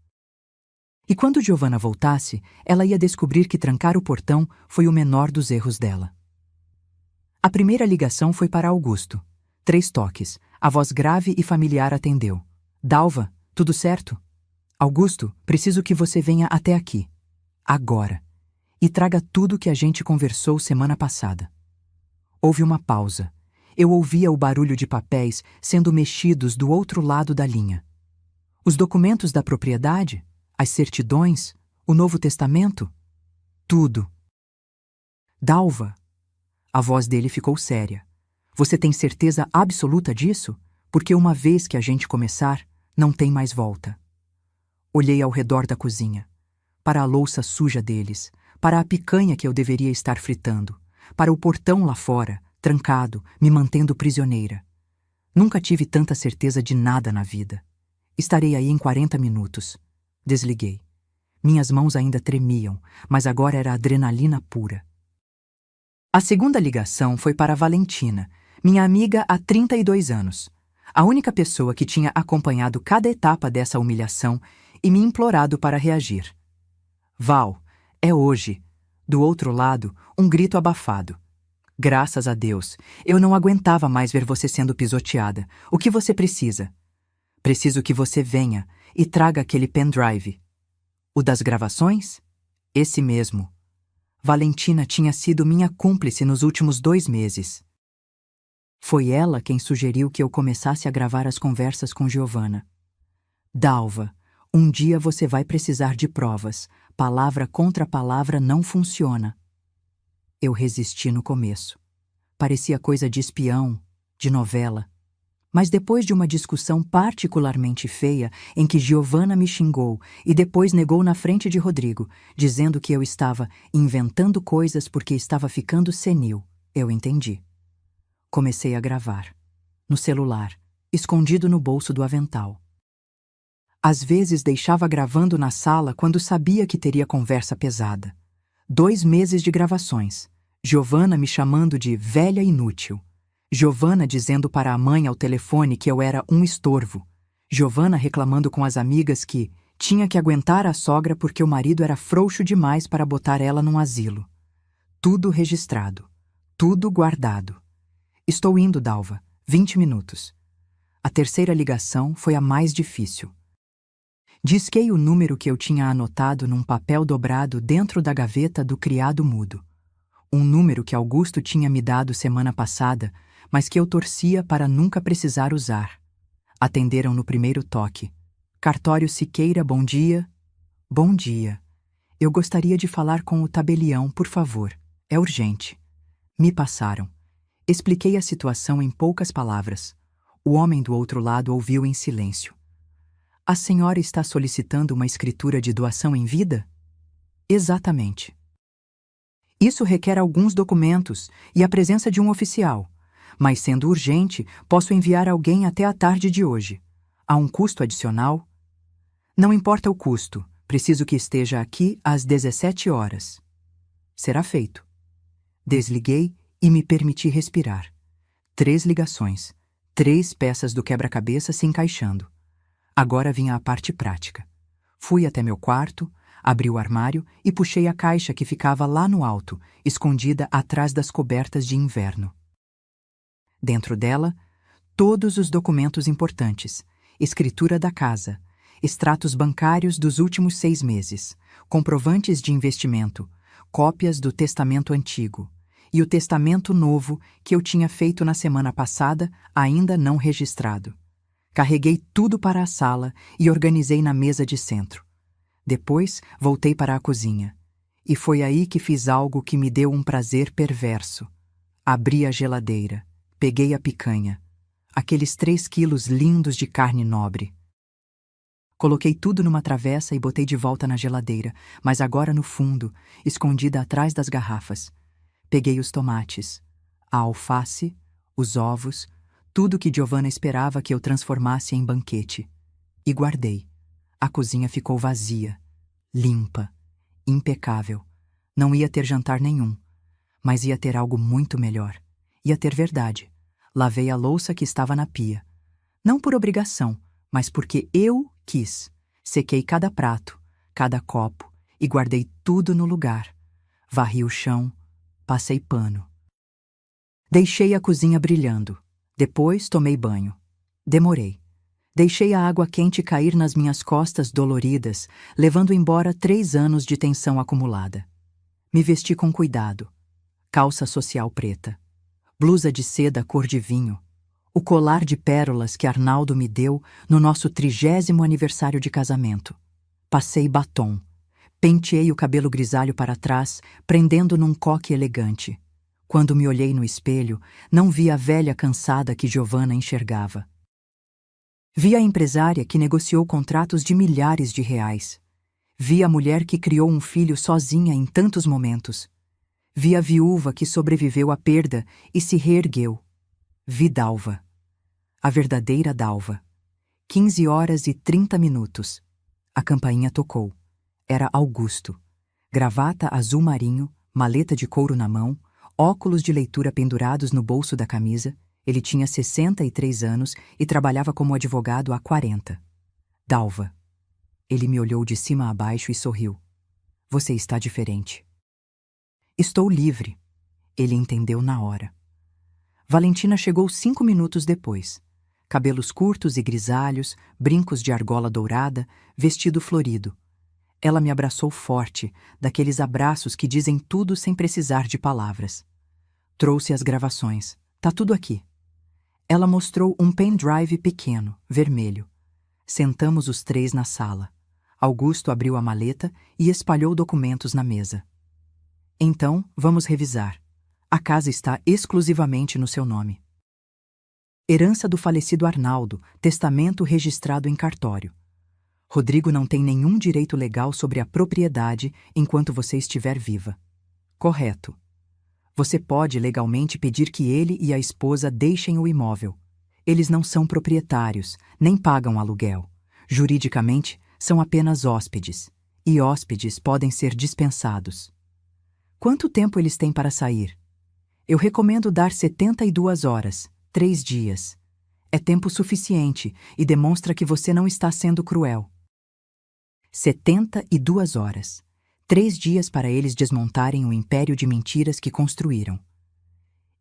E quando Giovanna voltasse, ela ia descobrir que trancar o portão foi o menor dos erros dela. A primeira ligação foi para Augusto. 3 toques. A voz grave e familiar atendeu. Dalva, tudo certo? Augusto, preciso que você venha até aqui. Agora. E traga tudo que a gente conversou semana passada. Houve uma pausa. Eu ouvia o barulho de papéis sendo mexidos do outro lado da linha. Os documentos da propriedade? As certidões? O Novo Testamento? Tudo. Dalva. A voz dele ficou séria. Você tem certeza absoluta disso? Porque uma vez que a gente começar, não tem mais volta. Olhei ao redor da cozinha. Para a louça suja deles. Para a picanha que eu deveria estar fritando. Para o portão lá fora, trancado, me mantendo prisioneira. Nunca tive tanta certeza de nada na vida. Estarei aí em 40 minutos. Desliguei. Minhas mãos ainda tremiam, mas agora era adrenalina pura. A segunda ligação foi para Valentina, minha amiga há 32 anos. A única pessoa que tinha acompanhado cada etapa dessa humilhação e me implorado para reagir. Val, é hoje. Do outro lado, um grito abafado. Graças a Deus, eu não aguentava mais ver você sendo pisoteada. O que você precisa? Preciso que você venha e traga aquele pendrive. O das gravações? Esse mesmo. Valentina tinha sido minha cúmplice nos últimos 2 meses. Foi ela quem sugeriu que eu começasse a gravar as conversas com Giovanna. Dalva, um dia você vai precisar de provas. Palavra contra palavra não funciona. Eu resisti no começo. Parecia coisa de espião, de novela. Mas depois de uma discussão particularmente feia, em que Giovanna me xingou e depois negou na frente de Rodrigo, dizendo que eu estava inventando coisas porque estava ficando senil, eu entendi. Comecei a gravar. No celular, escondido no bolso do avental. Às vezes deixava gravando na sala quando sabia que teria conversa pesada. 2 meses de gravações. Giovanna me chamando de velha inútil. Giovanna dizendo para a mãe ao telefone que eu era um estorvo. Giovanna reclamando com as amigas que tinha que aguentar a sogra porque o marido era frouxo demais para botar ela num asilo. Tudo registrado. Tudo guardado. Estou indo, Dalva. 20 minutos. A terceira ligação foi a mais difícil. Disquei o número que eu tinha anotado num papel dobrado dentro da gaveta do criado mudo. Um número que Augusto tinha me dado semana passada, mas que eu torcia para nunca precisar usar. Atenderam no primeiro toque. Cartório Siqueira, bom dia. Bom dia. Eu gostaria de falar com o tabelião, por favor. É urgente. Me passaram. Expliquei a situação em poucas palavras. O homem do outro lado ouviu em silêncio. A senhora está solicitando uma escritura de doação em vida? Exatamente. Isso requer alguns documentos e a presença de um oficial. Mas, sendo urgente, posso enviar alguém até a tarde de hoje. Há um custo adicional? Não importa o custo. Preciso que esteja aqui às 17 horas. Será feito. Desliguei e me permiti respirar. 3 ligações. 3 peças do quebra-cabeça se encaixando. Agora vinha a parte prática. Fui até meu quarto, abri o armário e puxei a caixa que ficava lá no alto, escondida atrás das cobertas de inverno. Dentro dela, todos os documentos importantes, escritura da casa, extratos bancários dos últimos 6 meses, comprovantes de investimento, cópias do testamento antigo e o testamento novo que eu tinha feito na semana passada, ainda não registrado. Carreguei tudo para a sala e organizei na mesa de centro. Depois, voltei para a cozinha. E foi aí que fiz algo que me deu um prazer perverso. Abri a geladeira, peguei a picanha, aqueles 3 quilos lindos de carne nobre. Coloquei tudo numa travessa e botei de volta na geladeira, mas agora no fundo, escondida atrás das garrafas. Peguei os tomates, a alface, os ovos, tudo que Giovanna esperava que eu transformasse em banquete. E guardei. A cozinha ficou vazia, limpa, impecável. Não ia ter jantar nenhum, mas ia ter algo muito melhor. Ia ter verdade. Lavei a louça que estava na pia. Não por obrigação, mas porque eu quis. Sequei cada prato, cada copo e guardei tudo no lugar. Varri o chão, passei pano. Deixei a cozinha brilhando. Depois tomei banho. Demorei. Deixei a água quente cair nas minhas costas doloridas, levando embora 3 anos de tensão acumulada. Me vesti com cuidado. Calça social preta, blusa de seda cor de vinho, o colar de pérolas que Arnaldo me deu no nosso 30º aniversário de casamento. Passei batom. Penteei o cabelo grisalho para trás, prendendo num coque elegante. Quando me olhei no espelho, não vi a velha cansada que Giovanna enxergava. Vi a empresária que negociou contratos de milhares de reais. Vi a mulher que criou um filho sozinha em tantos momentos. Vi a viúva que sobreviveu à perda e se reergueu. Vi Dalva. A verdadeira Dalva. 15h30. A campainha tocou. Era Augusto. Gravata azul marinho, maleta de couro na mão, óculos de leitura pendurados no bolso da camisa. Ele tinha 63 anos e trabalhava como advogado há 40. Dalva. Ele me olhou de cima a baixo e sorriu. Você está diferente. Estou livre. Ele entendeu na hora. Valentina chegou 5 minutos depois. Cabelos curtos e grisalhos, brincos de argola dourada, vestido florido. Ela me abraçou forte, daqueles abraços que dizem tudo sem precisar de palavras. Trouxe as gravações. Tá tudo aqui. Ela mostrou um pendrive pequeno, vermelho. Sentamos os 3 na sala. Augusto abriu a maleta e espalhou documentos na mesa. Então, vamos revisar. A casa está exclusivamente no seu nome. Herança do falecido Arnaldo, testamento registrado em cartório. Rodrigo não tem nenhum direito legal sobre a propriedade enquanto você estiver viva. Correto. Você pode legalmente pedir que ele e a esposa deixem o imóvel. Eles não são proprietários, nem pagam aluguel. Juridicamente, são apenas hóspedes. E hóspedes podem ser dispensados. Quanto tempo eles têm para sair? Eu recomendo dar 72 horas, 3 dias. É tempo suficiente e demonstra que você não está sendo cruel. 72 horas. 3 dias para eles desmontarem o império de mentiras que construíram.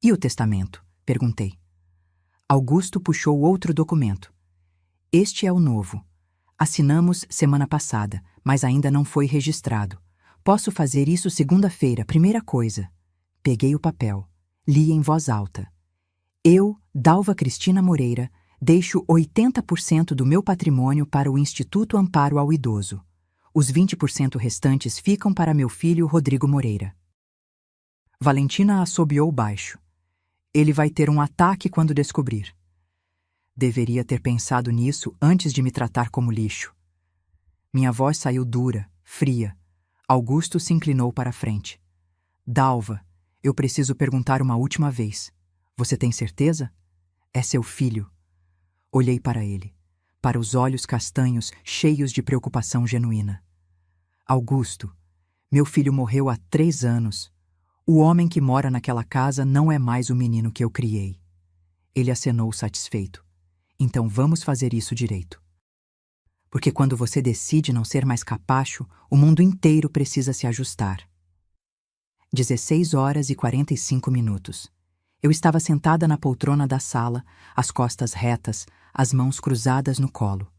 E o testamento? Perguntei. Augusto puxou outro documento. Este é o novo. Assinamos semana passada, mas ainda não foi registrado. Posso fazer isso segunda-feira, primeira coisa. Peguei o papel. Li em voz alta. Eu, Dalva Cristina Moreira, deixo 80% do meu patrimônio para o Instituto Amparo ao Idoso. Os 20% restantes ficam para meu filho Rodrigo Moreira. Valentina assobiou baixo. Ele vai ter um ataque quando descobrir. Deveria ter pensado nisso antes de me tratar como lixo. Minha voz saiu dura, fria. Augusto se inclinou para a frente. Dalva, eu preciso perguntar uma última vez. Você tem certeza? É seu filho. Olhei para ele, para os olhos castanhos cheios de preocupação genuína. Augusto, meu filho morreu há 3 anos. O homem que mora naquela casa não é mais o menino que eu criei. Ele acenou satisfeito. Então vamos fazer isso direito. Porque quando você decide não ser mais capacho, o mundo inteiro precisa se ajustar. 16h45. Eu estava sentada na poltrona da sala, as costas retas, as mãos cruzadas no colo.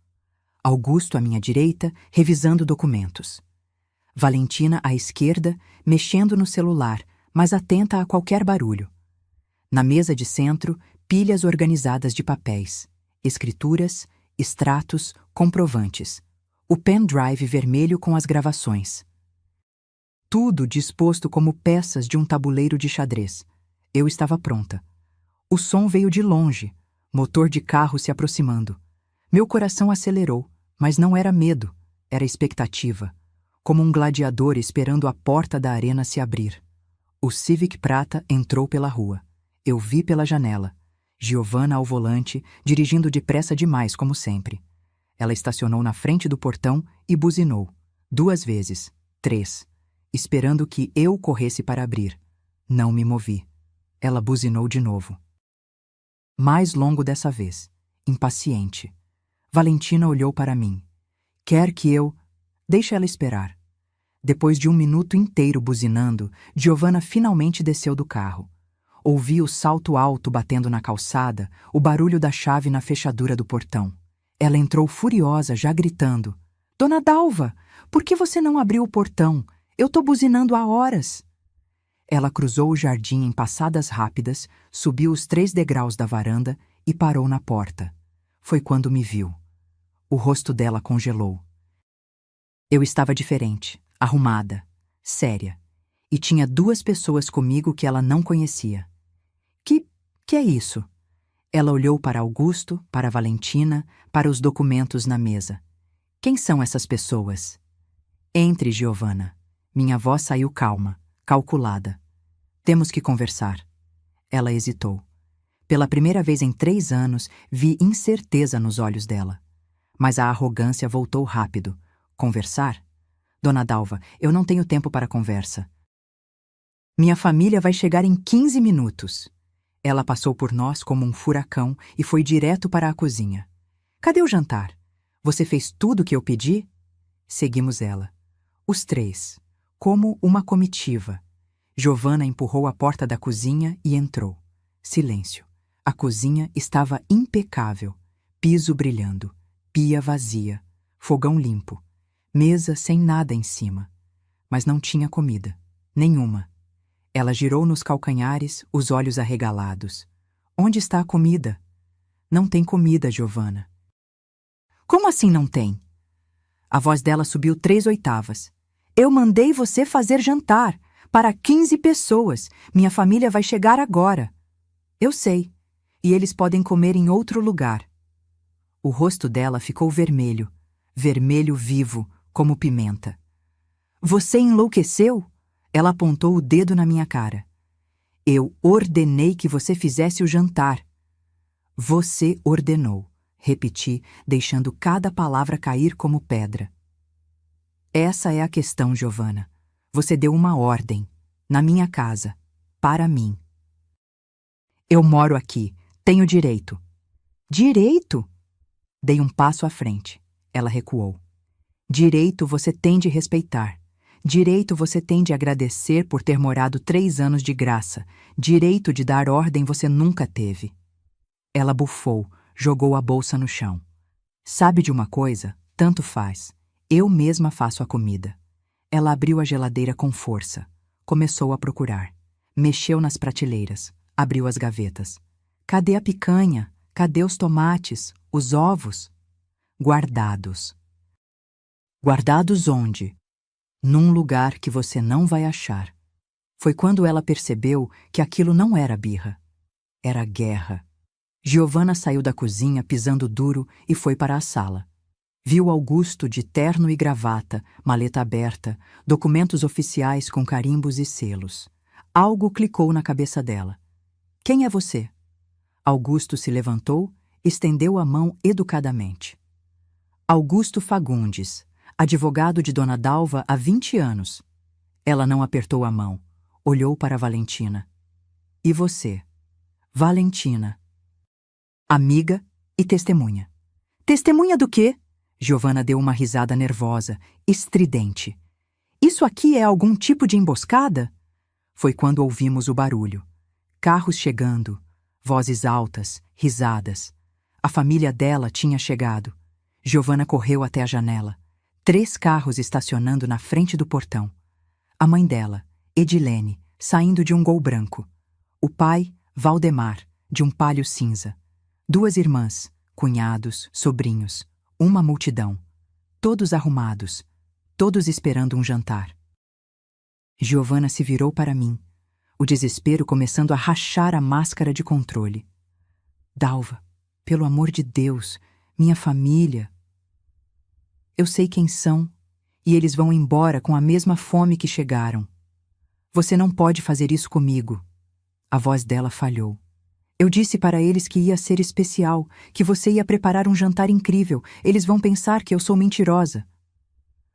Augusto à minha direita, revisando documentos. Valentina à esquerda, mexendo no celular, mas atenta a qualquer barulho. Na mesa de centro, pilhas organizadas de papéis, escrituras, extratos, comprovantes. O pendrive vermelho com as gravações. Tudo disposto como peças de um tabuleiro de xadrez. Eu estava pronta. O som veio de longe, motor de carro se aproximando. Meu coração acelerou, mas não era medo, era expectativa, como um gladiador esperando a porta da arena se abrir. O Civic prata entrou pela rua. Eu vi pela janela. Giovanna ao volante, dirigindo depressa demais, como sempre. Ela estacionou na frente do portão e buzinou. 2 vezes, 3, esperando que eu corresse para abrir. Não me movi. Ela buzinou de novo. Mais longo dessa vez, impaciente. Valentina olhou para mim. Quer que eu... Deixa ela esperar. Depois de 1 minuto inteiro buzinando, Giovanna finalmente desceu do carro. Ouvi o salto alto batendo na calçada, o barulho da chave na fechadura do portão. Ela entrou furiosa, já gritando. Dona Dalva, por que você não abriu o portão? Eu tô buzinando há horas. Ela cruzou o jardim em passadas rápidas, subiu os 3 degraus da varanda e parou na porta. Foi quando me viu. O rosto dela congelou. Eu estava diferente, arrumada, séria, e tinha 2 pessoas comigo que ela não conhecia. Que é isso? Ela olhou para Augusto, para Valentina, para os documentos na mesa. Quem são essas pessoas? Entre, Giovanna. Minha voz saiu calma, calculada. Temos que conversar. Ela hesitou. Pela primeira vez em 3 anos, vi incerteza nos olhos dela. Mas a arrogância voltou rápido. Conversar? Dona Dalva, eu não tenho tempo para conversa. Minha família vai chegar em 15 minutos. Ela passou por nós como um furacão e foi direto para a cozinha. Cadê o jantar? Você fez tudo o que eu pedi? Seguimos ela. Os 3, como uma comitiva. Giovanna empurrou a porta da cozinha e entrou. Silêncio. A cozinha estava impecável. Piso brilhando, pia vazia, fogão limpo, mesa sem nada em cima. Mas não tinha comida. Nenhuma. Ela girou nos calcanhares, os olhos arregalados. Onde está a comida? Não tem comida, Giovanna. Como assim não tem? A voz dela subiu 3 oitavas. Eu mandei você fazer jantar para 15 pessoas. Minha família vai chegar agora. Eu sei. E eles podem comer em outro lugar. O rosto dela ficou vermelho, vermelho vivo, como pimenta. Você enlouqueceu? Ela apontou o dedo na minha cara. Eu ordenei que você fizesse o jantar. Você ordenou, repeti, deixando cada palavra cair como pedra. Essa é a questão, Giovanna. Você deu uma ordem, na minha casa, para mim. Eu moro aqui, tenho direito. Direito? Dei um passo à frente. Ela recuou. Direito você tem de respeitar. Direito você tem de agradecer por ter morado 3 anos de graça. Direito de dar ordem você nunca teve. Ela bufou, jogou a bolsa no chão. Sabe de uma coisa? Tanto faz. Eu mesma faço a comida. Ela abriu a geladeira com força. Começou a procurar. Mexeu nas prateleiras. Abriu as gavetas. Cadê a picanha? Cadê os tomates? Os ovos? Guardados. Guardados onde? Num lugar que você não vai achar. Foi quando ela percebeu que aquilo não era birra. Era guerra. Giovanna saiu da cozinha pisando duro e foi para a sala. Viu Augusto de terno e gravata, maleta aberta, documentos oficiais com carimbos e selos. Algo clicou na cabeça dela. Quem é você? Augusto se levantou, estendeu a mão educadamente. Augusto Fagundes, advogado de Dona Dalva há 20 anos. Ela não apertou a mão. Olhou para Valentina. E você? Valentina. Amiga e testemunha. Testemunha do quê? Giovanna deu uma risada nervosa, estridente. Isso aqui é algum tipo de emboscada? Foi quando ouvimos o barulho. Carros chegando, vozes altas, risadas. A família dela tinha chegado. Giovanna correu até a janela. 3 carros estacionando na frente do portão. A mãe dela, Edilene, saindo de um Gol branco. O pai, Valdemar, de um Palio cinza. 2 irmãs, cunhados, sobrinhos. Uma multidão. Todos arrumados. Todos esperando um jantar. Giovanna se virou para mim, o desespero começando a rachar a máscara de controle. Dalva, pelo amor de Deus, minha família. Eu sei quem são, e eles vão embora com a mesma fome que chegaram. Você não pode fazer isso comigo. A voz dela falhou. Eu disse para eles que ia ser especial, que você ia preparar um jantar incrível. Eles vão pensar que eu sou mentirosa.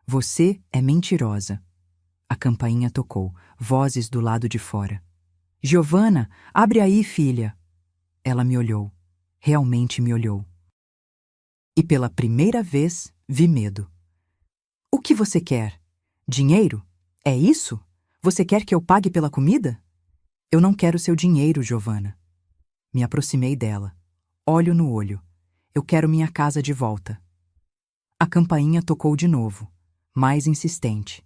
Você é mentirosa. A campainha tocou, vozes do lado de fora. Giovanna, abre aí, filha. Ela me olhou. Realmente me olhou. E pela primeira vez, vi medo. O que você quer? Dinheiro? É isso? Você quer que eu pague pela comida? Eu não quero seu dinheiro, Giovanna. Me aproximei dela. Olho no olho. Eu quero minha casa de volta. A campainha tocou de novo, mais insistente.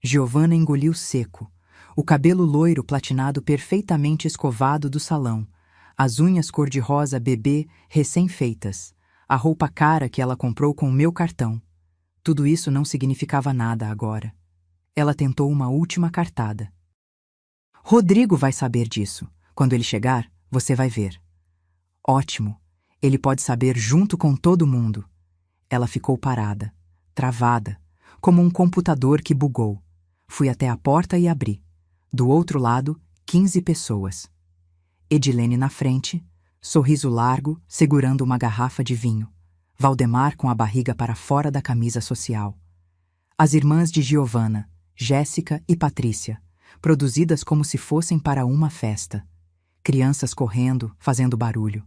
Giovanna engoliu seco. O cabelo loiro platinado perfeitamente escovado do salão. As unhas cor-de-rosa bebê recém-feitas. A roupa cara que ela comprou com o meu cartão. Tudo isso não significava nada agora. Ela tentou uma última cartada. Rodrigo vai saber disso. Quando ele chegar, você vai ver. Ótimo. Ele pode saber junto com todo mundo. Ela ficou parada, travada, como um computador que bugou. Fui até a porta e abri. Do outro lado, 15 pessoas. Edilene na frente, sorriso largo, segurando uma garrafa de vinho. Valdemar com a barriga para fora da camisa social. As irmãs de Giovanna, Jéssica e Patrícia, produzidas como se fossem para uma festa. Crianças correndo, fazendo barulho.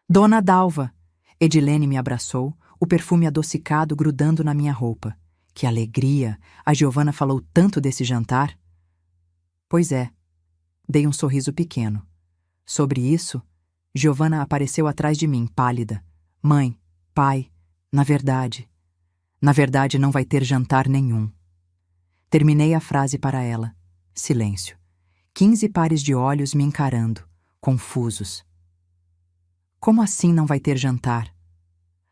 Dona Dalva! Edilene me abraçou, o perfume adocicado grudando na minha roupa. Que alegria! A Giovanna falou tanto desse jantar. Pois é. Dei um sorriso pequeno. Sobre isso, Giovanna apareceu atrás de mim, pálida. Mãe, pai, na verdade não vai ter jantar nenhum. Terminei a frase para ela. Silêncio. 15 pares de olhos me encarando, confusos. Como assim não vai ter jantar?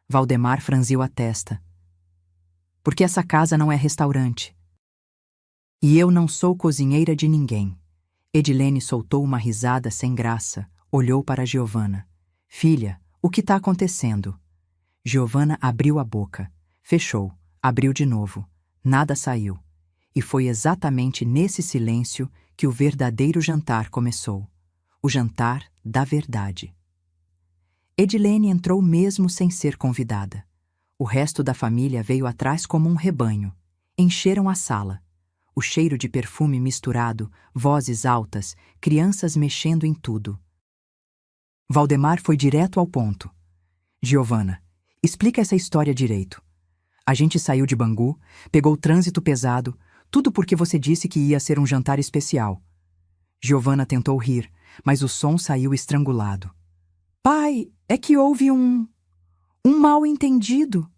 Valdemar franziu a testa. Porque essa casa não é restaurante. E eu não sou cozinheira de ninguém. Edilene soltou uma risada sem graça, olhou para Giovanna. Filha, o que está acontecendo? Giovanna abriu a boca, fechou, abriu de novo. Nada saiu. E foi exatamente nesse silêncio que o verdadeiro jantar começou. O jantar da verdade. Edilene entrou mesmo sem ser convidada. O resto da família veio atrás como um rebanho. Encheram a sala. O cheiro de perfume misturado, vozes altas, crianças mexendo em tudo. Valdemar foi direto ao ponto. Giovanna, explica essa história direito. A gente saiu de Bangu, pegou trânsito pesado, tudo porque você disse que ia ser um jantar especial. Giovanna tentou rir, mas o som saiu estrangulado. Pai, é que houve um mal-entendido.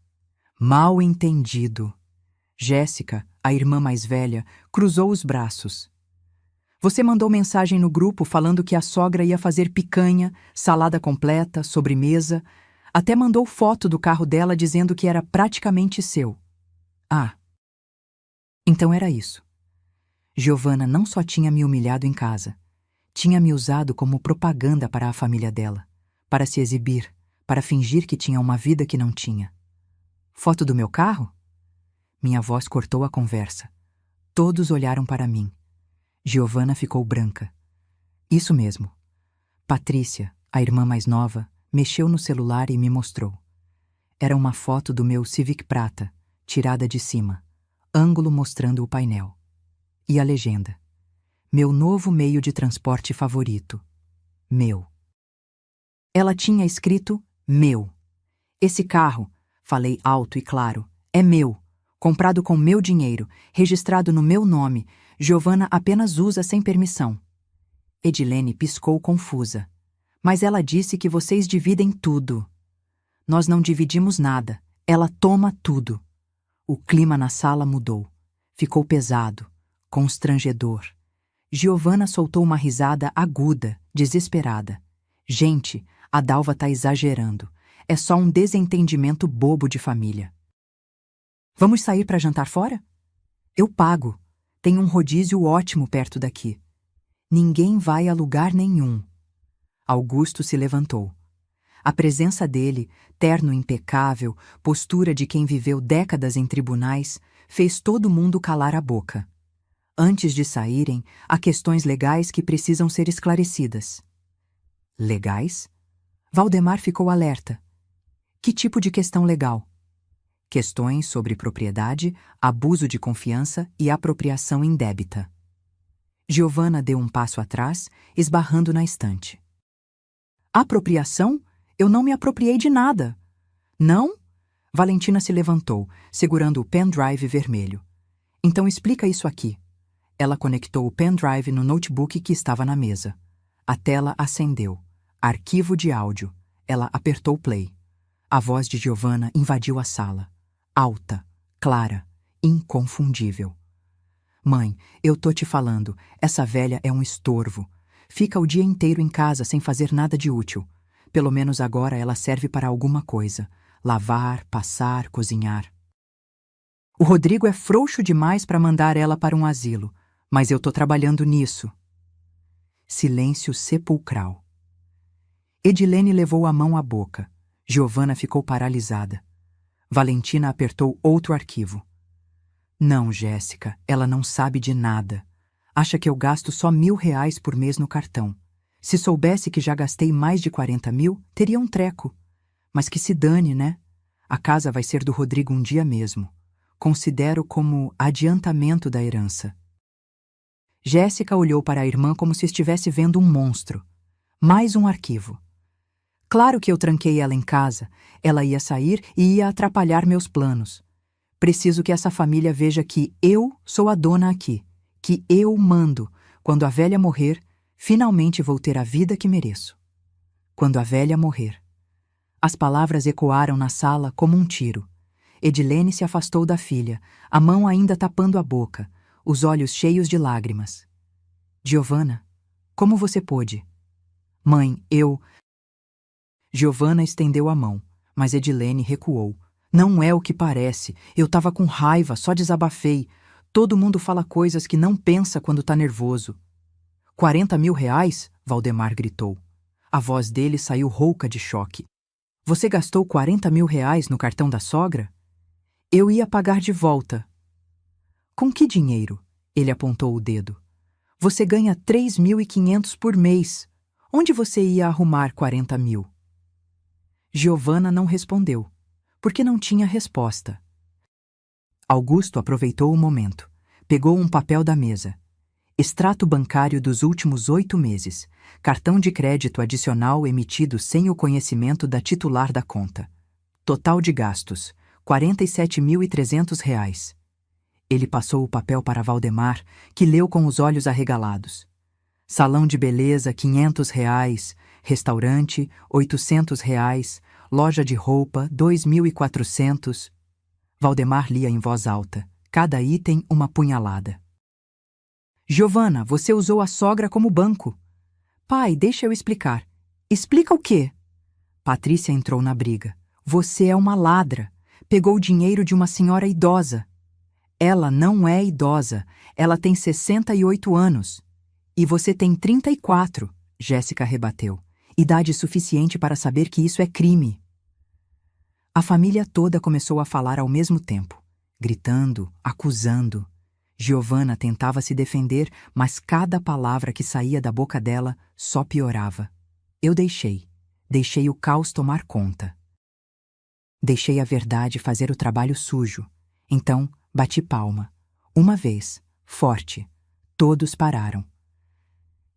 Mal-entendido. Jéssica, a irmã mais velha, cruzou os braços. Você mandou mensagem no grupo falando que a sogra ia fazer picanha, salada completa, sobremesa. Até mandou foto do carro dela dizendo que era praticamente seu. Ah, então era isso. Giovanna não só tinha me humilhado em casa, tinha me usado como propaganda para a família dela, para se exibir, para fingir que tinha uma vida que não tinha. Foto do meu carro? Minha voz cortou a conversa. Todos olharam para mim. Giovanna ficou branca. Isso mesmo. Patrícia, a irmã mais nova, mexeu no celular e me mostrou. Era uma foto do meu Civic prata, tirada de cima, ângulo mostrando o painel. E a legenda. Meu novo meio de transporte favorito. Meu. Ela tinha escrito meu. Esse carro, falei alto e claro, é meu. Comprado com meu dinheiro, registrado no meu nome, Giovanna apenas usa sem permissão. Edilene piscou confusa. Mas ela disse que vocês dividem tudo. Nós não dividimos nada. Ela toma tudo. O clima na sala mudou. Ficou pesado, constrangedor. Giovanna soltou uma risada aguda, desesperada. Gente, a Dalva tá exagerando. É só um desentendimento bobo de família. Vamos sair para jantar fora? Eu pago. Tem um rodízio ótimo perto daqui. Ninguém vai a lugar nenhum. Augusto se levantou. A presença dele, terno impecável, postura de quem viveu décadas em tribunais, fez todo mundo calar a boca. Antes de saírem, há questões legais que precisam ser esclarecidas. Legais? Valdemar ficou alerta. Que tipo de questão legal? Questões sobre propriedade, abuso de confiança e apropriação indébita. Giovanna deu um passo atrás, esbarrando na estante. Apropriação? Eu não me apropriei de nada. Não? Valentina se levantou, segurando o pendrive vermelho. Então explica isso aqui. Ela conectou o pendrive no notebook que estava na mesa. A tela acendeu. Arquivo de áudio. Ela apertou play. A voz de Giovanna invadiu a sala. Alta, clara, inconfundível. Mãe, eu tô te falando, essa velha é um estorvo. Fica o dia inteiro em casa sem fazer nada de útil. Pelo menos agora ela serve para alguma coisa. Lavar, passar, cozinhar. O Rodrigo é frouxo demais para mandar ela para um asilo, mas eu tô trabalhando nisso. Silêncio sepulcral. Edilene levou a mão à boca. Giovanna ficou paralisada. Valentina apertou outro arquivo. Não, Jéssica, ela não sabe de nada. Acha que eu gasto só R$ 1.000 por mês no cartão. Se soubesse que já gastei mais de 40 mil, teria um treco. Mas que se dane, né? A casa vai ser do Rodrigo um dia mesmo. Considero como adiantamento da herança. Jéssica olhou para a irmã como se estivesse vendo um monstro. Mais um arquivo. Claro que eu tranquei ela em casa. Ela ia sair e ia atrapalhar meus planos. Preciso que essa família veja que eu sou a dona aqui. Que eu mando. Quando a velha morrer, finalmente vou ter a vida que mereço. Quando a velha morrer. As palavras ecoaram na sala como um tiro. Edilene se afastou da filha, a mão ainda tapando a boca, os olhos cheios de lágrimas. Giovanna, como você pôde? Mãe, eu... Giovanna estendeu a mão, mas Edilene recuou. Não é o que parece. Eu tava com raiva, só desabafei. Todo mundo fala coisas que não pensa quando tá nervoso. 40 mil reais? Valdemar gritou. A voz dele saiu rouca de choque. Você gastou 40 mil reais no cartão da sogra? Eu ia pagar de volta. Com que dinheiro? Ele apontou o dedo. Você ganha 3.500 por mês. Onde você ia arrumar 40 mil? Giovanna não respondeu, porque não tinha resposta. Augusto aproveitou o momento. Pegou um papel da mesa. Extrato bancário dos últimos 8 meses. Cartão de crédito adicional emitido sem o conhecimento da titular da conta. Total de gastos, R$ 47.300. Ele passou o papel para Valdemar, que leu com os olhos arregalados. Salão de beleza, R$ 500. Restaurante, R$ 800. Loja de roupa, R$ 2.400. Valdemar lia em voz alta. Cada item uma punhalada. Giovanna, você usou a sogra como banco. Pai, deixa eu explicar. Explica o quê? Patrícia entrou na briga. Você é uma ladra. Pegou o dinheiro de uma senhora idosa. Ela não é idosa. Ela tem 68 anos. E você tem 34, Jéssica rebateu. Idade suficiente para saber que isso é crime. A família toda começou a falar ao mesmo tempo, gritando, acusando. Giovanna tentava se defender, mas cada palavra que saía da boca dela só piorava. Eu deixei o caos tomar conta. Deixei a verdade fazer o trabalho sujo. Então, bati palma. Uma vez, forte. Todos pararam.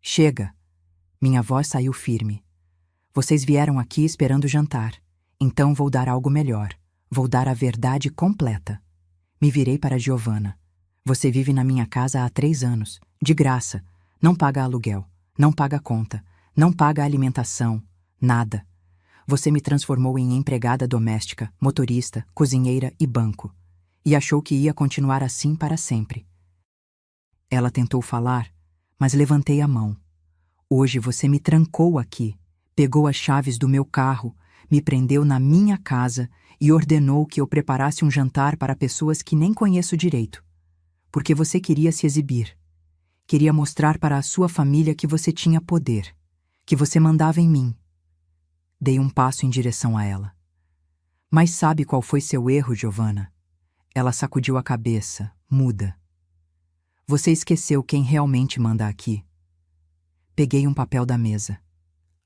Chega. Minha voz saiu firme. Vocês vieram aqui esperando jantar. Então vou dar algo melhor. Vou dar a verdade completa. Me virei para Giovanna. Você vive na minha casa há 3 anos. De graça. Não paga aluguel. Não paga conta, não paga alimentação, nada. Você me transformou em empregada doméstica, motorista, cozinheira e banco. E achou que ia continuar assim para sempre. Ela tentou falar, mas levantei a mão. Hoje você me trancou aqui, pegou as chaves do meu carro, me prendeu na minha casa e ordenou que eu preparasse um jantar para pessoas que nem conheço direito. Porque você queria se exibir. Queria mostrar para a sua família que você tinha poder, que você mandava em mim. Dei um passo em direção a ela. Mas sabe qual foi seu erro, Giovanna? Ela sacudiu a cabeça, muda. Você esqueceu quem realmente manda aqui. Peguei um papel da mesa.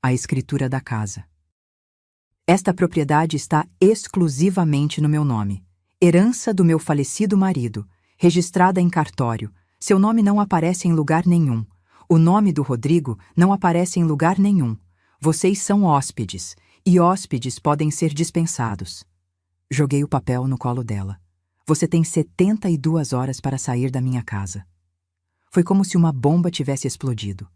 A escritura da casa. Esta propriedade está exclusivamente no meu nome. Herança do meu falecido marido, registrada em cartório. Seu nome não aparece em lugar nenhum. O nome do Rodrigo não aparece em lugar nenhum. Vocês são hóspedes, e hóspedes podem ser dispensados. Joguei o papel no colo dela. Você tem 72 horas para sair da minha casa. Foi como se uma bomba tivesse explodido.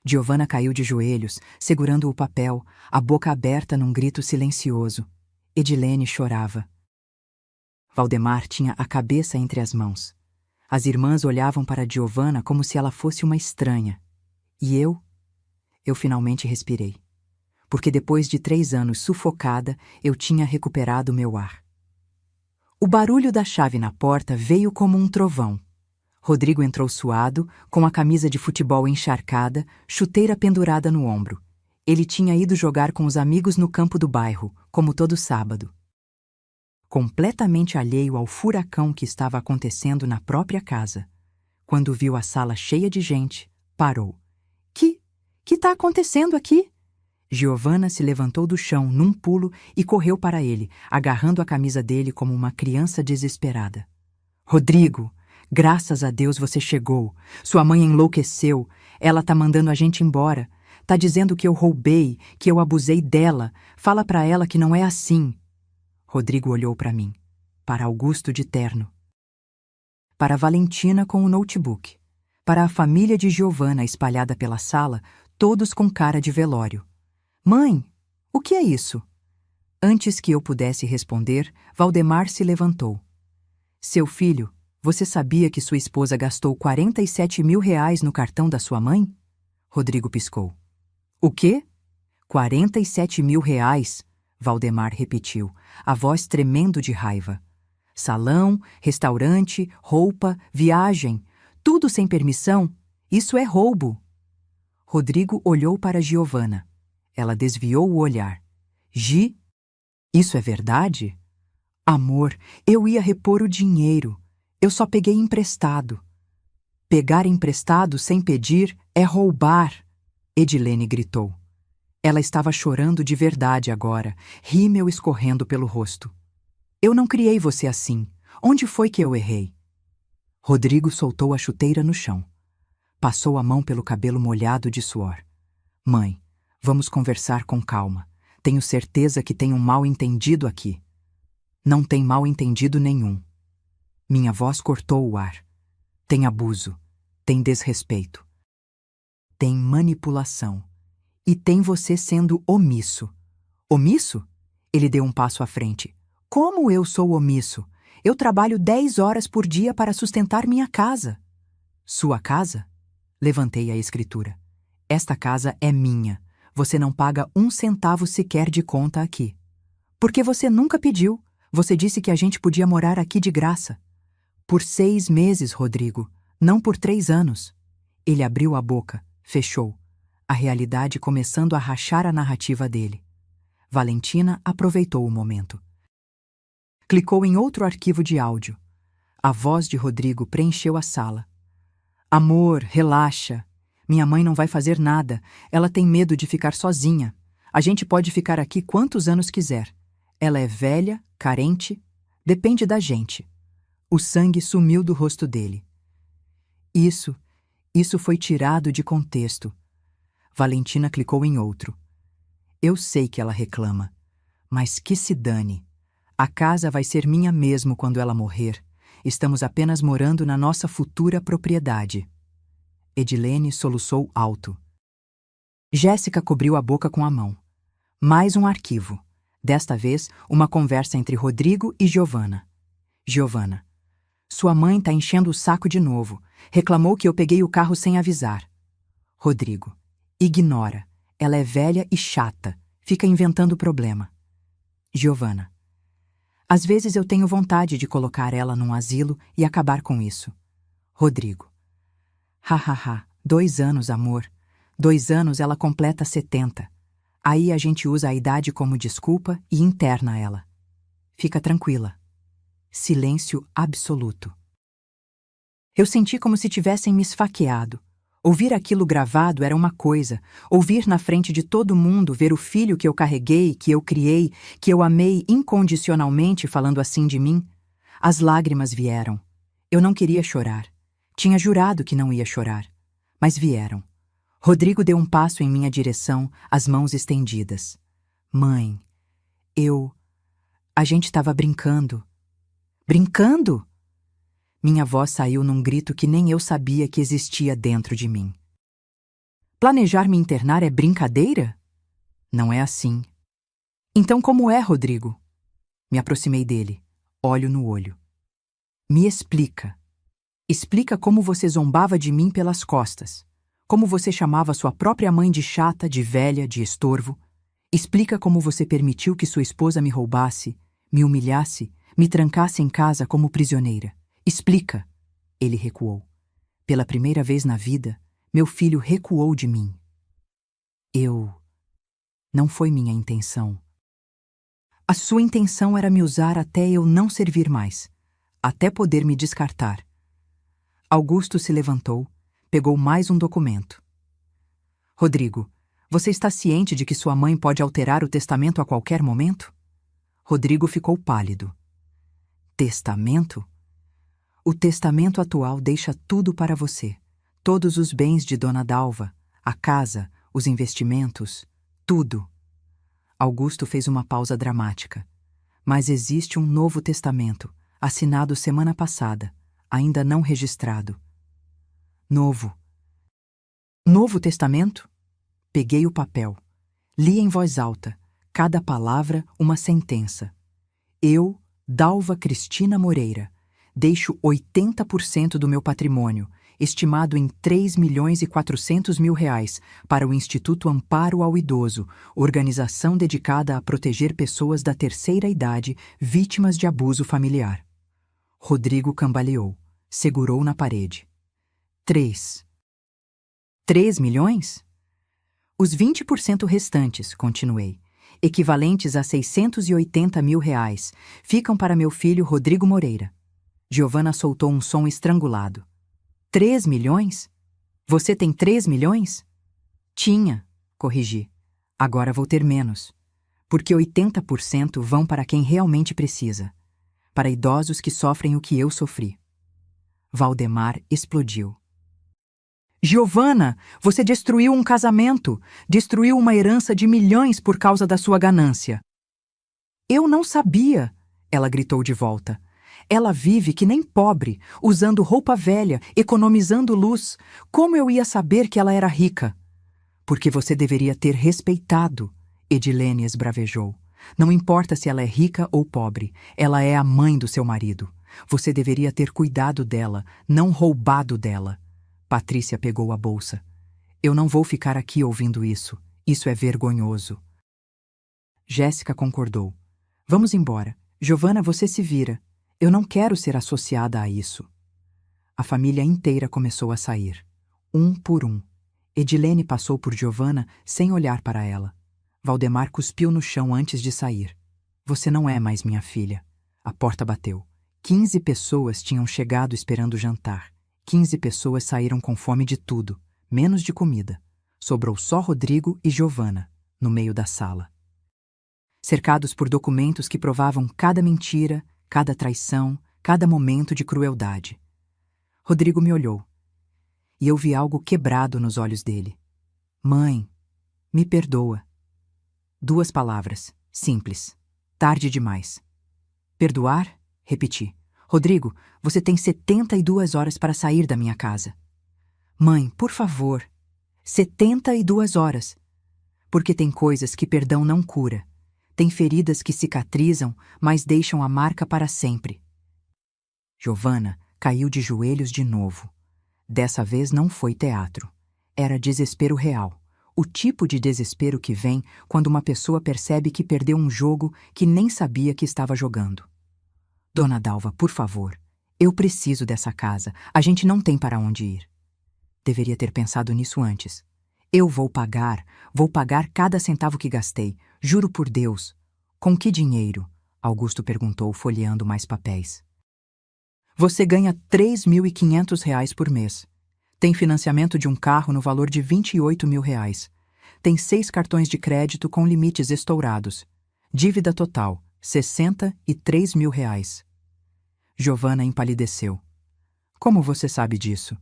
Giovanna caiu de joelhos, segurando o papel, a boca aberta num grito silencioso. Edilene chorava. Valdemar tinha a cabeça entre as mãos. As irmãs olhavam para Giovanna como se ela fosse uma estranha. E eu finalmente respirei. Porque depois de 3 anos sufocada, eu tinha recuperado meu ar. O barulho da chave na porta veio como um trovão. Rodrigo entrou suado, com a camisa de futebol encharcada, chuteira pendurada no ombro. Ele tinha ido jogar com os amigos no campo do bairro, como todo sábado. Completamente alheio ao furacão que estava acontecendo na própria casa. Quando viu a sala cheia de gente, parou. Que está acontecendo aqui? Giovanna se levantou do chão num pulo e correu para ele, agarrando a camisa dele como uma criança desesperada. Rodrigo! Graças a Deus você chegou. Sua mãe enlouqueceu. Ela tá mandando a gente embora. Tá dizendo que eu roubei, que eu abusei dela. Fala pra ela que não é assim. Rodrigo olhou para mim. Para Augusto de terno. Para Valentina com o notebook. Para a família de Giovanna espalhada pela sala, todos com cara de velório. Mãe, o que é isso? Antes que eu pudesse responder, Valdemar se levantou. Seu filho, você sabia que sua esposa gastou 47 mil reais no cartão da sua mãe? Rodrigo piscou. O quê? 47 mil reais? Valdemar repetiu, a voz tremendo de raiva. Salão, restaurante, roupa, viagem, tudo sem permissão. Isso é roubo. Rodrigo olhou para Giovanna. Ela desviou o olhar. Gi, isso é verdade? Amor, eu ia repor o dinheiro. Eu só peguei emprestado. Pegar emprestado sem pedir é roubar, Edilene gritou. Ela estava chorando de verdade agora, rímel escorrendo pelo rosto. Eu não criei você assim. Onde foi que eu errei? Rodrigo soltou a chuteira no chão. Passou a mão pelo cabelo molhado de suor. Mãe, vamos conversar com calma. Tenho certeza que tem um mal-entendido aqui. Não tem mal-entendido nenhum. Minha voz cortou o ar. Tem abuso, tem desrespeito, tem manipulação. E tem você sendo omisso. Omisso? Ele deu um passo à frente. Como eu sou omisso? Eu trabalho 10 horas por dia para sustentar minha casa. Sua casa? Levantei a escritura. Esta casa é minha. Você não paga 1 centavo sequer de conta aqui. Porque você nunca pediu. Você disse que a gente podia morar aqui de graça. Por 6 meses, Rodrigo, não por 3 anos. Ele abriu a boca, fechou, a realidade começando a rachar a narrativa dele. Valentina aproveitou o momento. Clicou em outro arquivo de áudio. A voz de Rodrigo preencheu a sala. Amor, relaxa. Minha mãe não vai fazer nada. Ela tem medo de ficar sozinha. A gente pode ficar aqui quantos anos quiser. Ela é velha, carente, depende da gente. O sangue sumiu do rosto dele. Isso foi tirado de contexto. Valentina clicou em outro. Eu sei que ela reclama, mas que se dane. A casa vai ser minha mesmo quando ela morrer. Estamos apenas morando na nossa futura propriedade. Edilene soluçou alto. Jéssica cobriu a boca com a mão. Mais um arquivo. Desta vez, uma conversa entre Rodrigo e Giovana. Giovana. Sua mãe tá enchendo o saco de novo. Reclamou que eu peguei o carro sem avisar. Rodrigo. Ignora. Ela é velha e chata. Fica inventando problema. Giovana. Às vezes eu tenho vontade de colocar ela num asilo e acabar com isso. Rodrigo. Hahaha, 2 anos, amor. 2 anos ela completa 70. Aí a gente usa a idade como desculpa e interna ela. Fica tranquila. Silêncio absoluto. Eu senti como se tivessem me esfaqueado. Ouvir aquilo gravado era uma coisa. Ouvir na frente de todo mundo ver o filho que eu carreguei, que eu criei, que eu amei incondicionalmente falando assim de mim. As lágrimas vieram. Eu não queria chorar. Tinha jurado que não ia chorar. Mas vieram. Rodrigo deu um passo em minha direção, as mãos estendidas. Mãe, a gente estava brincando. Brincando? Minha voz saiu num grito que nem eu sabia que existia dentro de mim. Planejar me internar é brincadeira? Não é assim. Então como é, Rodrigo? Me aproximei dele, olho no olho. Me explica. Explica como você zombava de mim pelas costas. Como você chamava sua própria mãe de chata, de velha, de estorvo. Explica como você permitiu que sua esposa me roubasse, me humilhasse, me trancasse em casa como prisioneira. Explica. Ele recuou. Pela primeira vez na vida, meu filho recuou de mim. Não foi minha intenção. A sua intenção era me usar até eu não servir mais, até poder me descartar. Augusto se levantou, pegou mais um documento. Rodrigo, você está ciente de que sua mãe pode alterar o testamento a qualquer momento? Rodrigo ficou pálido. Testamento? O testamento atual deixa tudo para você. Todos os bens de Dona Dalva, a casa, os investimentos, tudo. Augusto fez uma pausa dramática. Mas existe um novo testamento, assinado semana passada, ainda não registrado. Novo. Novo testamento? Peguei o papel. Li em voz alta, cada palavra uma sentença. Eu, Dalva Cristina Moreira, deixo 80% do meu patrimônio, estimado em R$ 3.400.000, para o Instituto Amparo ao Idoso, organização dedicada a proteger pessoas da terceira idade vítimas de abuso familiar. Rodrigo cambaleou, segurou na parede. 3 milhões? Os 20% restantes, continuei, equivalentes a R$ 680.000, ficam para meu filho Rodrigo Moreira. Giovana soltou um som estrangulado. 3 milhões? Você tem 3 milhões? Tinha, corrigi. Agora vou ter menos. Porque 80% vão para quem realmente precisa. Para idosos que sofrem o que eu sofri. Valdemar explodiu. Giovana, você destruiu um casamento, destruiu uma herança de milhões por causa da sua ganância. Eu não sabia, ela gritou de volta. Ela vive que nem pobre, usando roupa velha, economizando luz. Como eu ia saber que ela era rica? Porque você deveria ter respeitado, Edilene esbravejou. Não importa se ela é rica ou pobre, ela é a mãe do seu marido. Você deveria ter cuidado dela, não roubado dela. Patrícia pegou a bolsa. Eu não vou ficar aqui ouvindo isso. Isso é vergonhoso. Jéssica concordou. Vamos embora. Giovana, você se vira. Eu não quero ser associada a isso. A família inteira começou a sair. Um por um. Edilene passou por Giovana sem olhar para ela. Valdemar cuspiu no chão antes de sair. Você não é mais minha filha. A porta bateu. 15 pessoas tinham chegado esperando o jantar. 15 pessoas saíram com fome de tudo, menos de comida. Sobrou só Rodrigo e Giovana, no meio da sala. Cercados por documentos que provavam cada mentira, cada traição, cada momento de crueldade. Rodrigo me olhou. E eu vi algo quebrado nos olhos dele. Mãe, me perdoa. 2 palavras, simples. Tarde demais. Perdoar? Repeti. Rodrigo, você tem 72 horas para sair da minha casa. Mãe, por favor. 72 horas. Porque tem coisas que perdão não cura. Tem feridas que cicatrizam, mas deixam a marca para sempre. Giovanna caiu de joelhos de novo. Dessa vez não foi teatro. Era desespero real. O tipo de desespero que vem quando uma pessoa percebe que perdeu um jogo que nem sabia que estava jogando. Dona Dalva, por favor, eu preciso dessa casa. A gente não tem para onde ir. Deveria ter pensado nisso antes. Eu vou pagar cada centavo que gastei, juro por Deus. Com que dinheiro? Augusto perguntou, folheando mais papéis. Você ganha R$ 3.500 por mês. Tem financiamento de um carro no valor de R$ 28 mil. Tem 6 cartões de crédito com limites estourados. Dívida total, R$ 63 mil. Giovanna empalideceu. Como você sabe disso?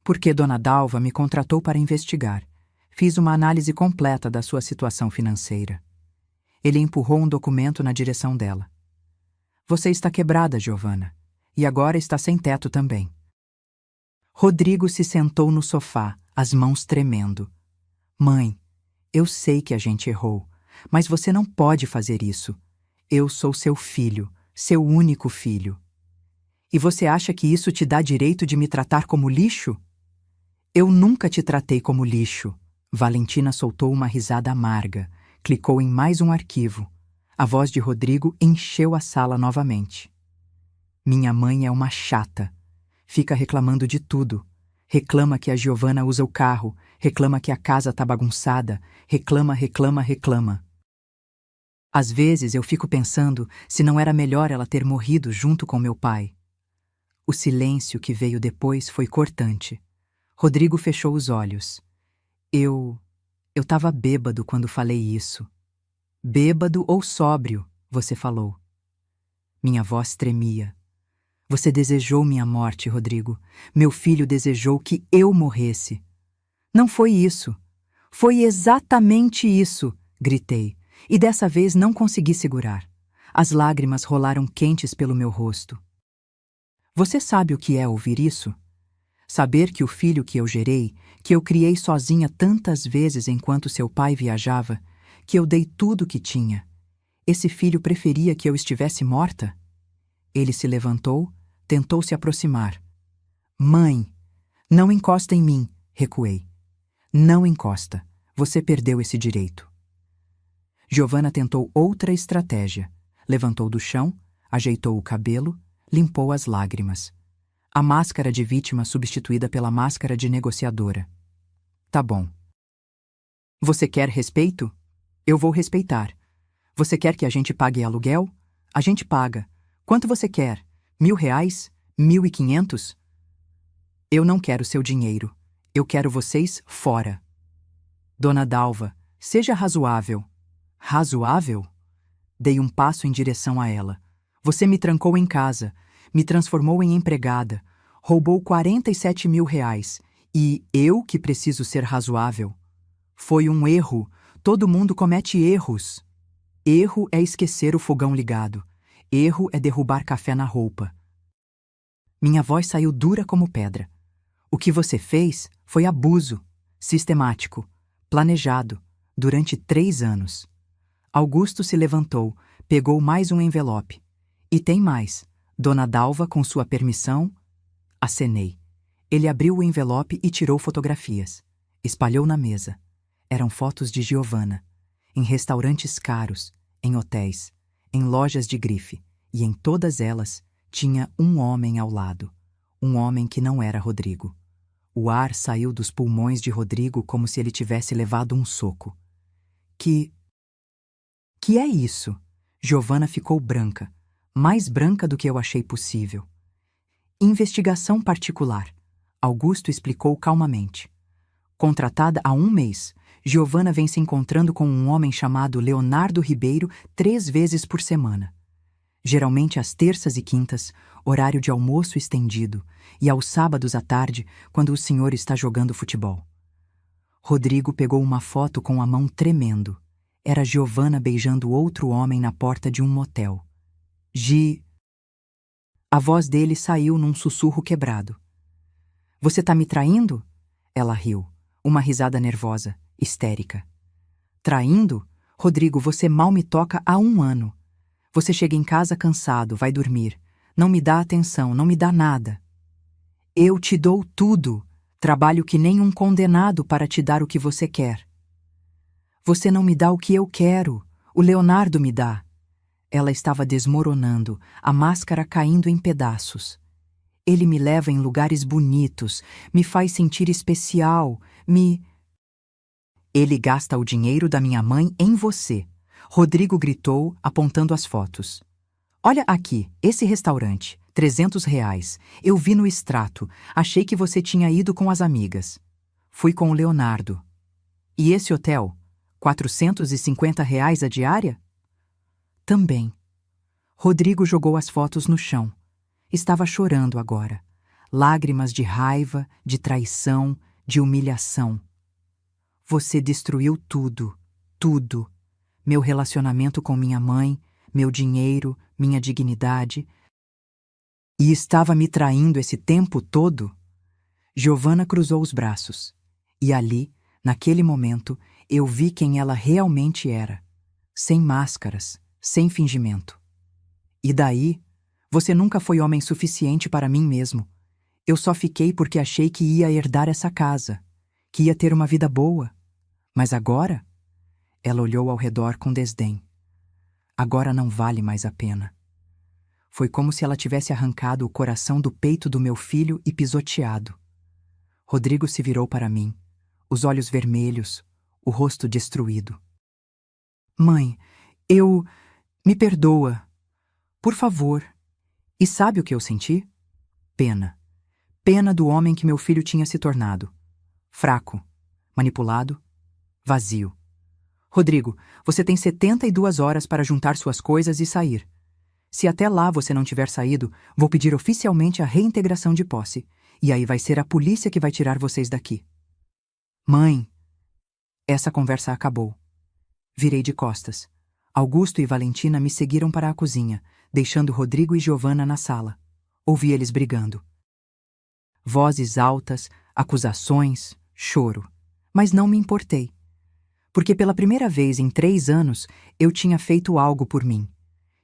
Porque Dona Dalva me contratou para investigar. Fiz uma análise completa da sua situação financeira. Ele empurrou um documento na direção dela. Você está quebrada, Giovanna. E agora está sem teto também. Rodrigo se sentou no sofá, as mãos tremendo. Mãe, eu sei que a gente errou, mas você não pode fazer isso. Eu sou seu filho, seu único filho. E você acha que isso te dá direito de me tratar como lixo? Eu nunca te tratei como lixo. Valentina soltou uma risada amarga, clicou em mais um arquivo. A voz de Rodrigo encheu a sala novamente. Minha mãe é uma chata. Fica reclamando de tudo. Reclama que a Giovanna usa o carro, reclama que a casa tá bagunçada, reclama. Às vezes eu fico pensando se não era melhor ela ter morrido junto com meu pai. O silêncio que veio depois foi cortante. Rodrigo fechou os olhos. Eu tava bêbado quando falei isso. Bêbado ou sóbrio, você falou. Minha voz tremia. Você desejou minha morte, Rodrigo. Meu filho desejou que eu morresse. Não foi isso. Foi exatamente isso, gritei. E dessa vez não consegui segurar. As lágrimas rolaram quentes pelo meu rosto. Você sabe o que é ouvir isso? Saber que o filho que eu gerei, que eu criei sozinha tantas vezes enquanto seu pai viajava, que eu dei tudo que tinha. Esse filho preferia que eu estivesse morta? Ele se levantou, tentou se aproximar. Mãe, não encosta em mim, recuei. Não encosta. Você perdeu esse direito. Giovanna tentou outra estratégia. Levantou do chão, ajeitou o cabelo, limpou as lágrimas. A máscara de vítima substituída pela máscara de negociadora. Tá bom. Você quer respeito? Eu vou respeitar. Você quer que a gente pague aluguel? A gente paga. Quanto você quer? R$ 1.000? 1.500? Eu não quero seu dinheiro. Eu quero vocês fora. Dona Dalva, seja razoável. Razoável? Dei um passo em direção a ela. Você me trancou em casa, me transformou em empregada, roubou R$ 47 mil. E eu que preciso ser razoável. Foi um erro. Todo mundo comete erros. Erro é esquecer o fogão ligado. Erro é derrubar café na roupa. Minha voz saiu dura como pedra. O que você fez foi abuso, sistemático, planejado, durante 3 anos. Augusto se levantou, pegou mais um envelope. E tem mais. Dona Dalva, com sua permissão... Acenei. Ele abriu o envelope e tirou fotografias. Espalhou na mesa. Eram fotos de Giovanna. Em restaurantes caros, em hotéis, em lojas de grife. E em todas elas tinha um homem ao lado. Um homem que não era Rodrigo. O ar saiu dos pulmões de Rodrigo como se ele tivesse levado um soco. Que é isso? Giovanna ficou branca. Mais branca do que eu achei possível. Investigação particular. Augusto explicou calmamente. Contratada há 1 mês, Giovanna vem se encontrando com um homem chamado Leonardo Ribeiro 3 vezes por semana. Geralmente às terças e quintas, horário de almoço estendido, e aos sábados à tarde, quando o senhor está jogando futebol. Rodrigo pegou uma foto com a mão tremendo. Era Giovanna beijando outro homem na porta de um motel. A voz dele saiu num sussurro quebrado. Você tá me traindo? Ela riu. Uma risada nervosa, histérica. Traindo? Rodrigo, você mal me toca há 1 ano. Você chega em casa cansado, vai dormir. Não me dá atenção, não me dá nada. Eu te dou tudo. Trabalho que nem um condenado para te dar o que você quer. Você não me dá o que eu quero. O Leonardo me dá. Ela estava desmoronando, a máscara caindo em pedaços. Ele me leva em lugares bonitos, me faz sentir especial, Ele gasta o dinheiro da minha mãe em você. Rodrigo gritou, apontando as fotos. Olha aqui, esse restaurante, R$ 300. Eu vi no extrato, achei que você tinha ido com as amigas. Fui com o Leonardo. E esse hotel? R$ 450 a diária? Também. Rodrigo jogou as fotos no chão. Estava chorando agora. Lágrimas de raiva, de traição, de humilhação. Você destruiu tudo, tudo. Meu relacionamento com minha mãe, meu dinheiro, minha dignidade. E estava me traindo esse tempo todo? Giovanna cruzou os braços. E ali, naquele momento, eu vi quem ela realmente era. Sem máscaras, sem fingimento. E daí, você nunca foi homem suficiente para mim mesmo. Eu só fiquei porque achei que ia herdar essa casa, que ia ter uma vida boa. Mas agora? Ela olhou ao redor com desdém. Agora não vale mais a pena. Foi como se ela tivesse arrancado o coração do peito do meu filho e pisoteado. Rodrigo se virou para mim, os olhos vermelhos, o rosto destruído. Mãe, me perdoa. Por favor. E sabe o que eu senti? Pena. Pena do homem que meu filho tinha se tornado. Fraco, manipulado, vazio. Rodrigo, você tem 72 horas para juntar suas coisas e sair. Se até lá você não tiver saído, vou pedir oficialmente a reintegração de posse. E aí vai ser a polícia que vai tirar vocês daqui. Mãe! Essa conversa acabou. Virei de costas. Augusto e Valentina me seguiram para a cozinha, deixando Rodrigo e Giovanna na sala. Ouvi eles brigando. Vozes altas, acusações, choro. Mas não me importei. Porque pela primeira vez em 3 anos, eu tinha feito algo por mim.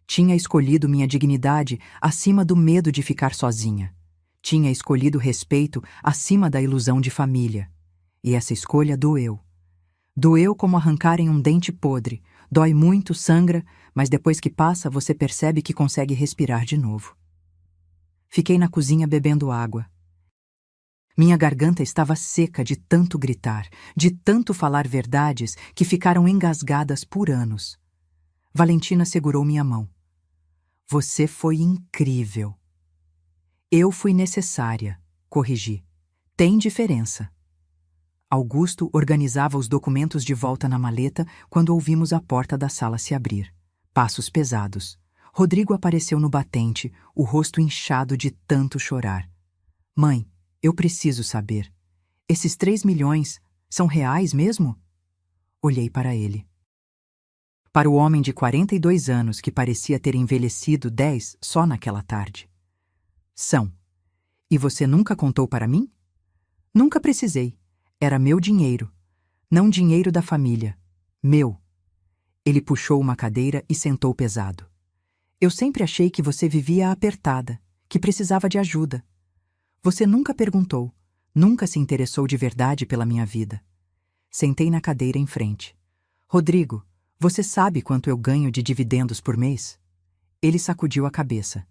Tinha escolhido minha dignidade acima do medo de ficar sozinha. Tinha escolhido respeito acima da ilusão de família. E essa escolha doeu. Doeu como arrancarem um dente podre. Dói muito, sangra, mas depois que passa, você percebe que consegue respirar de novo. Fiquei na cozinha bebendo água. Minha garganta estava seca de tanto gritar, de tanto falar verdades que ficaram engasgadas por anos. Valentina segurou minha mão. Você foi incrível. Eu fui necessária, corrigi. Tem diferença. Augusto organizava os documentos de volta na maleta quando ouvimos a porta da sala se abrir. Passos pesados. Rodrigo apareceu no batente, o rosto inchado de tanto chorar. Mãe, eu preciso saber. Esses 3 milhões são reais mesmo? Olhei para ele. Para o homem de 42 anos que parecia ter envelhecido 10 só naquela tarde. São. E você nunca contou para mim? Nunca precisei. Era meu dinheiro. Não dinheiro da família. Meu. Ele puxou uma cadeira e sentou pesado. Eu sempre achei que você vivia apertada, que precisava de ajuda. Você nunca perguntou, nunca se interessou de verdade pela minha vida. Sentei na cadeira em frente. Rodrigo, você sabe quanto eu ganho de dividendos por mês? Ele sacudiu a cabeça.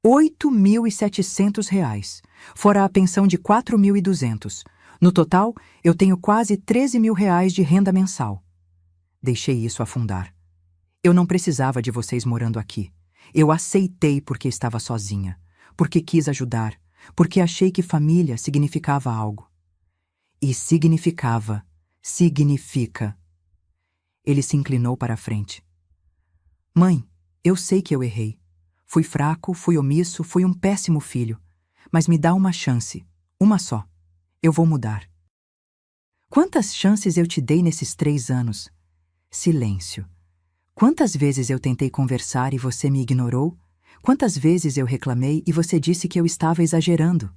R$ 8.700, fora a pensão de 4.200. No total, eu tenho quase 13 mil reais de renda mensal. Deixei isso afundar. Eu não precisava de vocês morando aqui. Eu aceitei porque estava sozinha, porque quis ajudar, porque achei que família significava algo. E significa. Ele se inclinou para a frente. Mãe, eu sei que eu errei. Fui fraco, fui omisso, fui um péssimo filho. Mas me dá uma chance, uma só. Eu vou mudar. Quantas chances eu te dei nesses 3 anos? Silêncio. Quantas vezes eu tentei conversar e você me ignorou? Quantas vezes eu reclamei e você disse que eu estava exagerando?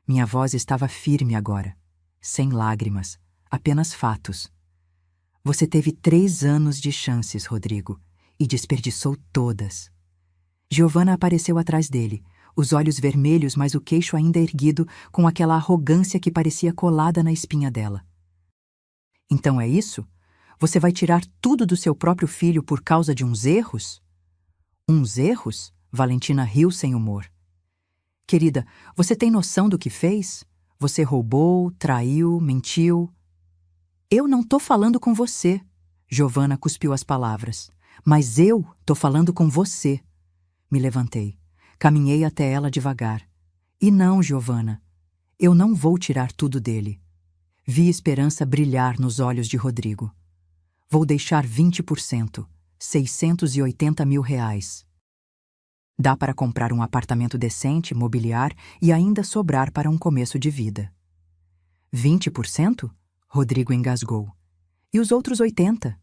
Minha voz estava firme agora. sem lágrimas, apenas fatos. Você teve 3 anos de chances, Rodrigo, e desperdiçou todas. Giovanna apareceu atrás dele, os olhos vermelhos, mas o queixo ainda erguido, com aquela arrogância que parecia colada na espinha dela. Então é isso? Você vai tirar tudo do seu próprio filho por causa de uns erros? Uns erros? Valentina riu sem humor. Querida, você tem noção do que fez? Você roubou, traiu, mentiu. Eu não tô falando com você. Giovanna cuspiu as palavras. Mas eu tô falando com você. Me levantei. Caminhei até ela devagar. E não, Giovanna, eu não vou tirar tudo dele. Vi esperança brilhar nos olhos de Rodrigo. Vou deixar 20%, 680 mil reais. Dá para comprar um apartamento decente, mobiliar e ainda sobrar para um começo de vida. 20%? Rodrigo engasgou. E os outros 80%?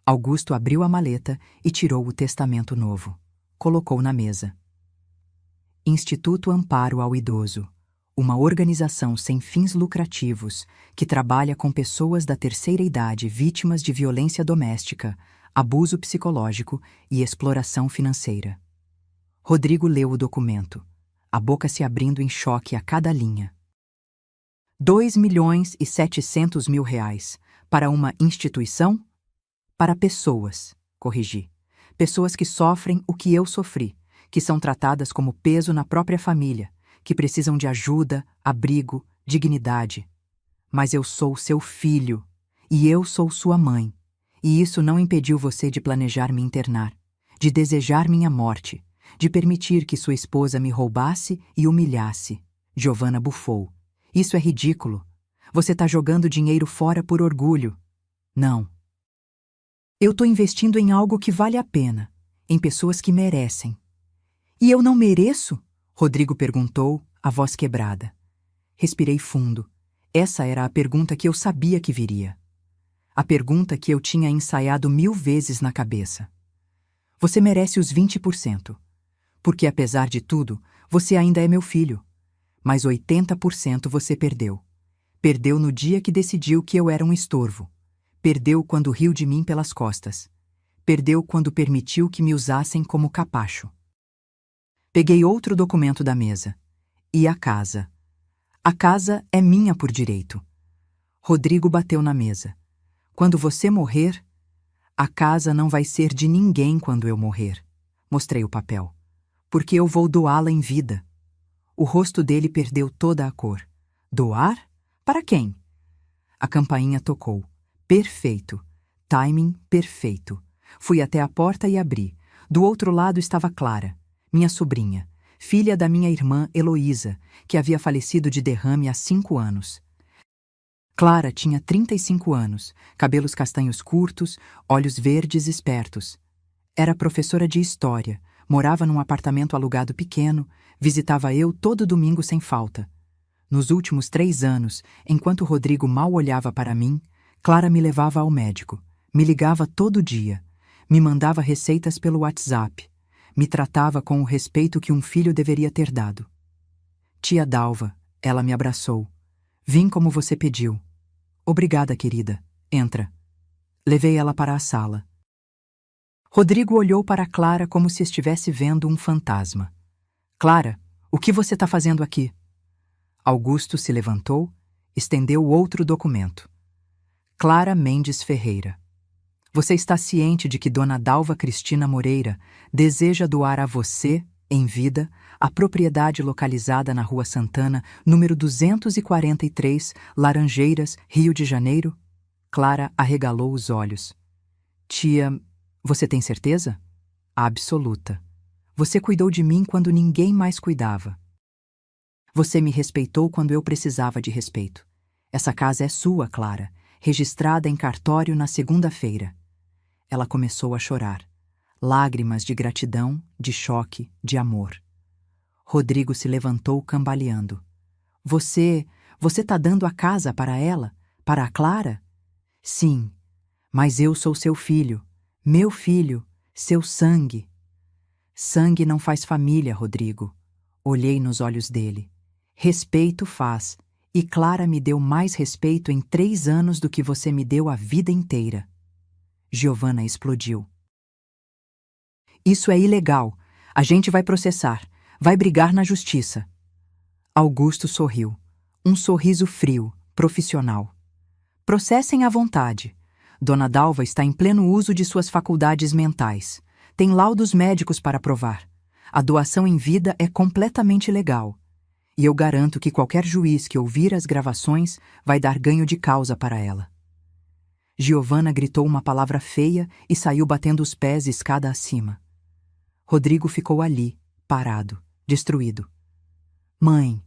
Augusto abriu a maleta e tirou o testamento novo. Colocou na mesa. Instituto Amparo ao Idoso, uma organização sem fins lucrativos que trabalha com pessoas da terceira idade vítimas de violência doméstica, abuso psicológico e exploração financeira. Rodrigo leu o documento, a boca se abrindo em choque a cada linha. 2.700.000 reais para uma instituição? Para pessoas, corrigi. Pessoas que sofrem o que eu sofri, que são tratadas como peso na própria família, que precisam de ajuda, abrigo, dignidade. Mas eu sou seu filho, e eu sou sua mãe, e isso não impediu você de planejar me internar, de desejar minha morte, de permitir que sua esposa me roubasse e humilhasse. Giovanna bufou. Isso é ridículo. Você tá jogando dinheiro fora por orgulho. Não. Eu tô investindo em algo que vale a pena, em pessoas que merecem. E eu não mereço? Rodrigo perguntou, a voz quebrada. Respirei fundo. Essa era a pergunta que eu sabia que viria. A pergunta que eu tinha ensaiado 1000 vezes na cabeça. Você merece os 20%. Porque, apesar de tudo, você ainda é meu filho. Mas 80% você perdeu. Perdeu no dia que decidiu que eu era um estorvo. Perdeu quando riu de mim pelas costas. Perdeu quando permitiu que me usassem como capacho. Peguei outro documento da mesa. E a casa. A casa é minha por direito. Rodrigo bateu na mesa. Quando você morrer, a casa não vai ser de ninguém quando eu morrer. Mostrei o papel. Porque eu vou doá-la em vida. O rosto dele perdeu toda a cor. Doar? Para quem? A campainha tocou. Perfeito. Timing perfeito. Fui até a porta e abri. Do outro lado estava Clara, minha sobrinha, filha da minha irmã Heloísa, que havia falecido de derrame há 5 anos. Clara tinha 35 anos, cabelos castanhos curtos, olhos verdes espertos. Era professora de história, morava num apartamento alugado pequeno, visitava eu todo domingo sem falta. Nos últimos 3 anos, enquanto Rodrigo mal olhava para mim, Clara me levava ao médico, me ligava todo dia, me mandava receitas pelo WhatsApp, me tratava com o respeito que um filho deveria ter dado. Tia Dalva, ela me abraçou. Vim como você pediu. Obrigada, querida. Entra. Levei ela para a sala. Rodrigo olhou para Clara como se estivesse vendo um fantasma. Clara, o que você está fazendo aqui? Augusto se levantou, estendeu outro documento. Clara Mendes Ferreira. Você está ciente de que Dona Dalva Cristina Moreira deseja doar a você, em vida, a propriedade localizada na Rua Santana, número 243, Laranjeiras, Rio de Janeiro? Clara arregalou os olhos. Tia, você tem certeza? Absoluta. Você cuidou de mim quando ninguém mais cuidava. Você me respeitou quando eu precisava de respeito. Essa casa é sua, Clara, registrada em cartório na segunda-feira. Ela começou a chorar. Lágrimas de gratidão, de choque, de amor. Rodrigo se levantou cambaleando. Você tá dando a casa para ela? Para a Clara? Sim, mas eu sou seu filho, meu filho, seu sangue. Sangue não faz família, Rodrigo. Olhei nos olhos dele. Respeito faz, E Clara me deu mais respeito em 3 anos do que você me deu a vida inteira. Giovanna explodiu. Isso é ilegal. A gente vai processar. Vai brigar na justiça. Augusto sorriu. Um sorriso frio, profissional. Processem à vontade. Dona Dalva está em pleno uso de suas faculdades mentais. Tem laudos médicos para provar. A doação em vida é completamente legal. E eu garanto que qualquer juiz que ouvir as gravações vai dar ganho de causa para ela. Giovanna gritou uma palavra feia e saiu batendo os pés escada acima. Rodrigo ficou ali, parado, destruído. Mãe,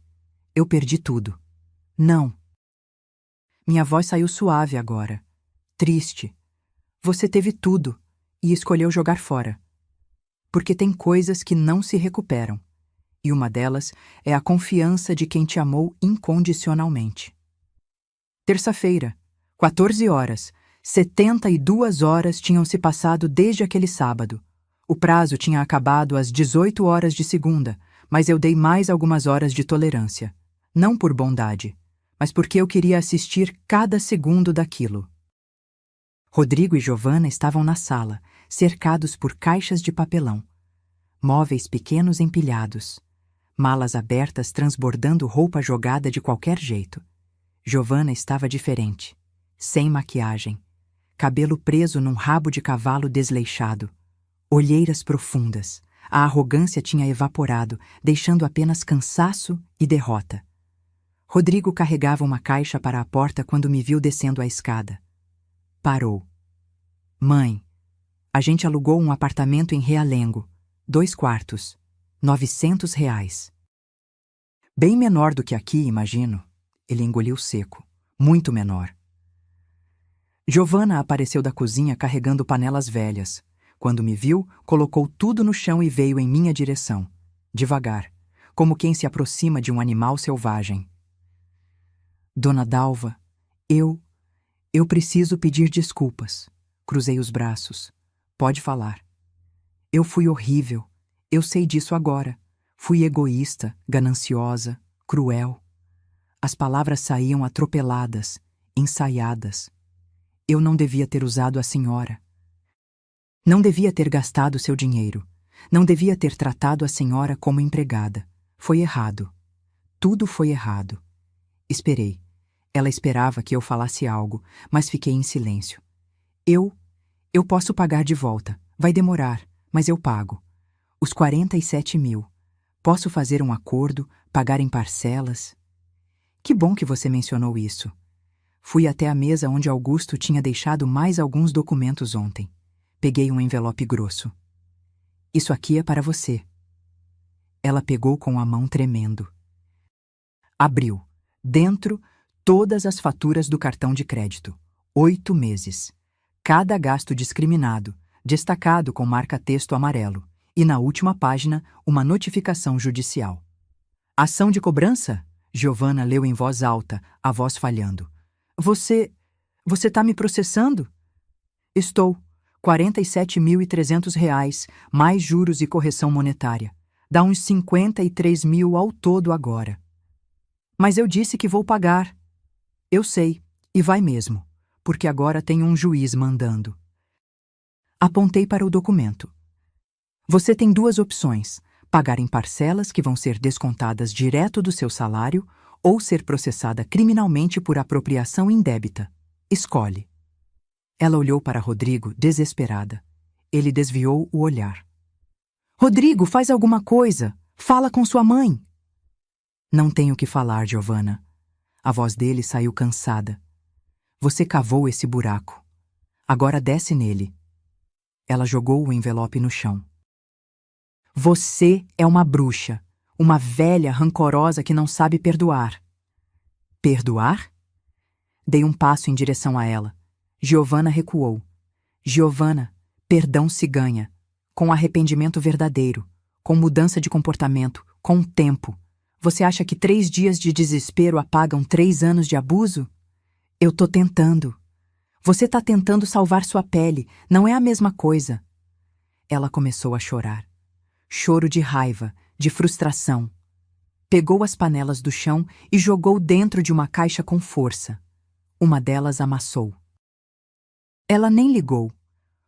eu perdi tudo. Não. Minha voz saiu suave agora. Triste. Você teve tudo e escolheu jogar fora. Porque tem coisas que não se recuperam. E uma delas é a confiança de quem te amou incondicionalmente. Terça-feira, 14 horas, 72 horas tinham se passado desde aquele sábado. O prazo tinha acabado às 18 horas de segunda, mas eu dei mais algumas horas de tolerância. Não por bondade, mas porque eu queria assistir cada segundo daquilo. Rodrigo e Giovanna estavam na sala, cercados por caixas de papelão. Móveis pequenos empilhados. Malas abertas transbordando roupa jogada de qualquer jeito. Giovanna estava diferente, sem maquiagem, cabelo preso num rabo de cavalo desleixado, olheiras profundas. A arrogância tinha evaporado, deixando apenas cansaço e derrota. Rodrigo carregava uma caixa para a porta quando me viu descendo a escada. Parou. Mãe, a gente alugou um apartamento em Realengo, 2 quartos, R$ 900. Bem menor do que aqui, imagino. Ele engoliu seco. Muito menor. Giovanna apareceu da cozinha carregando panelas velhas. Quando me viu, colocou tudo no chão e veio em minha direção. Devagar, como quem se aproxima de um animal selvagem. Dona Dalva, eu preciso pedir desculpas. Cruzei os braços. Pode falar. Eu fui horrível. Eu sei disso agora. Fui egoísta, gananciosa, cruel. As palavras saíam atropeladas, ensaiadas. Eu não devia ter usado a senhora. Não devia ter gastado seu dinheiro. Não devia ter tratado a senhora como empregada. Foi errado. Tudo foi errado. Esperei. Ela esperava que eu falasse algo, mas fiquei em silêncio. Eu posso pagar de volta. Vai demorar, mas eu pago. Os 47 mil. Posso fazer um acordo, pagar em parcelas. Que bom que você mencionou isso. Fui até a mesa onde Augusto tinha deixado mais alguns documentos ontem. Peguei um envelope grosso. Isso aqui é para você. Ela pegou com a mão tremendo. Abriu. Dentro, todas as faturas do cartão de crédito. 8 meses. Cada gasto discriminado, destacado com marca-texto amarelo. E na última página, uma notificação judicial. Ação de cobrança? Giovanna leu em voz alta, a voz falhando. Você tá me processando? Estou. R$ 47.300, mais juros e correção monetária. Dá uns 53 mil ao todo agora. Mas eu disse que vou pagar. Eu sei, e vai mesmo, porque agora tem um juiz mandando. Apontei para o documento. Você tem 2 opções: pagar em parcelas que vão ser descontadas direto do seu salário ou ser processada criminalmente por apropriação indébita. Escolhe. Ela olhou para Rodrigo, desesperada. Ele desviou o olhar. Rodrigo, faz alguma coisa! Fala com sua mãe! Não tenho o que falar, Giovanna. A voz dele saiu cansada. Você cavou esse buraco. Agora desce nele. Ela jogou o envelope no chão. Você é uma bruxa, uma velha rancorosa que não sabe perdoar. Perdoar? Dei um passo em direção a ela. Giovanna recuou. Giovanna, perdão se ganha, com arrependimento verdadeiro, com mudança de comportamento, com tempo. Você acha que 3 dias de desespero apagam 3 anos de abuso? Eu tô tentando. Você tá tentando salvar sua pele, não é a mesma coisa. Ela começou a chorar. Choro de raiva, de frustração. Pegou as panelas do chão e jogou dentro de uma caixa com força. Uma delas amassou. Ela nem ligou.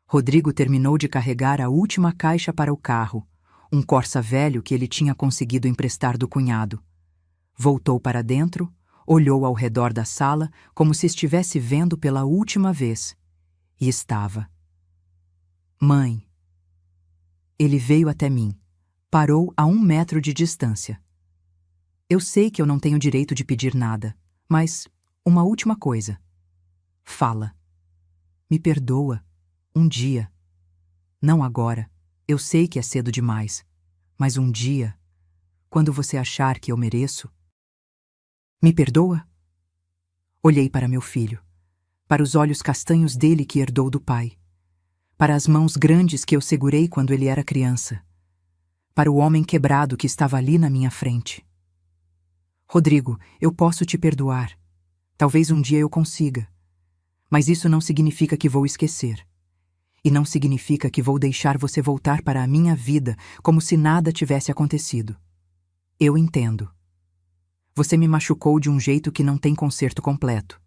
Rodrigo terminou de carregar a última caixa para o carro, um Corsa velho que ele tinha conseguido emprestar do cunhado. Voltou para dentro, olhou ao redor da sala como se estivesse vendo pela última vez. E estava. Mãe. Ele veio até mim. Parou a 1 metro de distância. Eu sei que eu não tenho direito de pedir nada, mas uma última coisa. Fala. Me perdoa. Um dia. Não agora. Eu sei que é cedo demais. Mas um dia, quando você achar que eu mereço. Me perdoa? Olhei para meu filho, para os olhos castanhos dele que herdou do pai, para as mãos grandes que eu segurei quando ele era criança, para o homem quebrado que estava ali na minha frente. Rodrigo, eu posso te perdoar. Talvez um dia eu consiga. Mas isso não significa que vou esquecer. E não significa que vou deixar você voltar para a minha vida como se nada tivesse acontecido. Eu entendo. Você me machucou de um jeito que não tem conserto completo.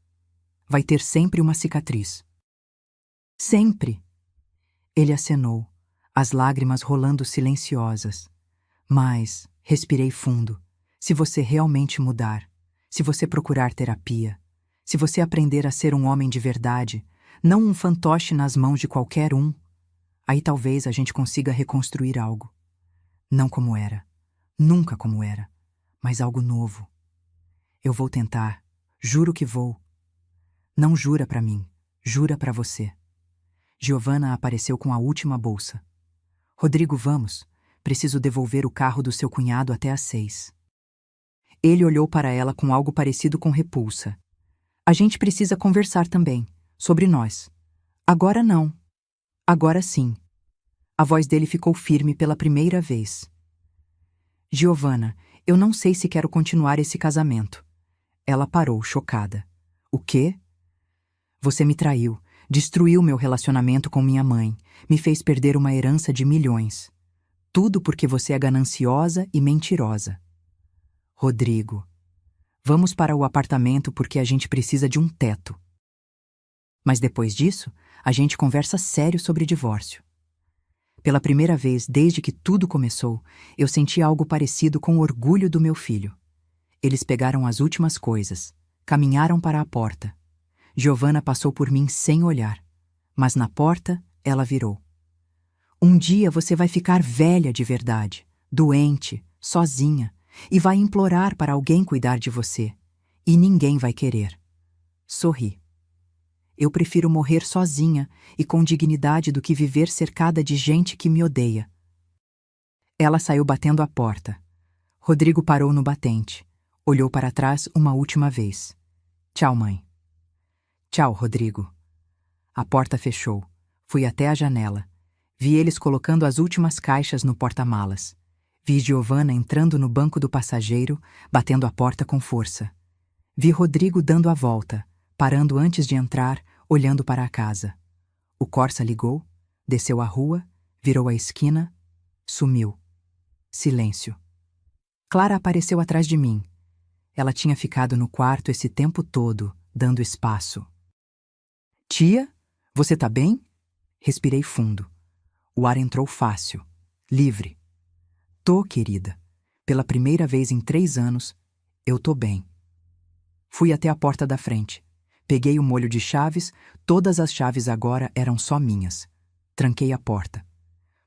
Vai ter sempre uma cicatriz. Sempre. Ele acenou, as lágrimas rolando silenciosas. Mas respirei fundo. Se você realmente mudar, se você procurar terapia, se você aprender a ser um homem de verdade, não um fantoche nas mãos de qualquer um, aí talvez a gente consiga reconstruir algo. Não como era, nunca como era, mas algo novo. Eu vou tentar, juro que vou. Não jura pra mim, jura pra você. Giovanna apareceu com a última bolsa. Rodrigo, vamos. Preciso devolver o carro do seu cunhado até às 6. Ele olhou para ela com algo parecido com repulsa. A gente precisa conversar também, sobre nós. Agora não. Agora sim. A voz dele ficou firme pela primeira vez. Giovanna, eu não sei se quero continuar esse casamento. Ela parou, chocada. O quê? Você me traiu, destruiu meu relacionamento com minha mãe, me fez perder uma herança de milhões. Tudo porque você é gananciosa e mentirosa. Rodrigo, vamos para o apartamento porque a gente precisa de um teto. Mas depois disso, a gente conversa sério sobre divórcio. Pela primeira vez desde que tudo começou, eu senti algo parecido com o orgulho do meu filho. Eles pegaram as últimas coisas, caminharam para a porta. Giovanna passou por mim sem olhar, mas na porta ela virou. Um dia você vai ficar velha de verdade, doente, sozinha, e vai implorar para alguém cuidar de você, e ninguém vai querer. Sorri. Eu prefiro morrer sozinha e com dignidade do que viver cercada de gente que me odeia. Ela saiu batendo a porta. Rodrigo parou no batente. Olhou para trás uma última vez. Tchau, mãe. Tchau, Rodrigo. A porta fechou. Fui até a janela. Vi eles colocando as últimas caixas no porta-malas. Vi Giovanna entrando no banco do passageiro, batendo a porta com força. Vi Rodrigo dando a volta, parando antes de entrar, olhando para a casa. O Corsa ligou, desceu a rua, virou a esquina, sumiu. Silêncio. Clara apareceu atrás de mim. Ela tinha ficado no quarto esse tempo todo, dando espaço. Tia, você tá bem? Respirei fundo. O ar entrou fácil, livre. Tô, querida. Pela primeira vez em 3 anos, eu tô bem. Fui até a porta da frente. Peguei o molho de chaves, todas as chaves agora eram só minhas. Tranquei a porta.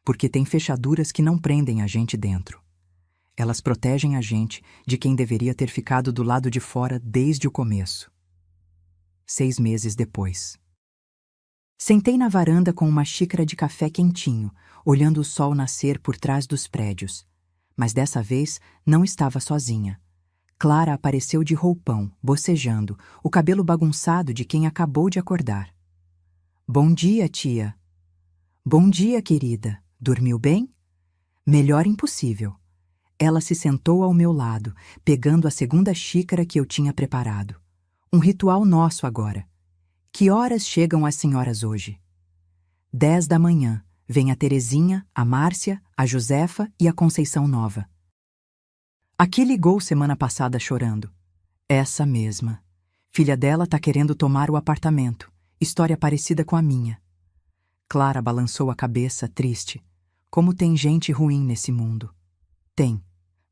Porque tem fechaduras que não prendem a gente dentro. Elas protegem a gente de quem deveria ter ficado do lado de fora desde o começo. 6 meses depois. Sentei na varanda com uma xícara de café quentinho, olhando o sol nascer por trás dos prédios. Mas dessa vez não estava sozinha. Clara apareceu de roupão, bocejando, o cabelo bagunçado de quem acabou de acordar. Bom dia, tia. Bom dia, querida. Dormiu bem? Melhor impossível. Ela se sentou ao meu lado, pegando a segunda xícara que eu tinha preparado. Um ritual nosso agora. Que horas chegam as senhoras hoje? 10 da manhã. Vem a Terezinha, a Márcia, a Josefa e a Conceição Nova. Aqui ligou semana passada chorando. Essa mesma. Filha dela tá querendo tomar o apartamento. História parecida com a minha. Clara balançou a cabeça, triste. Como tem gente ruim nesse mundo. Tem.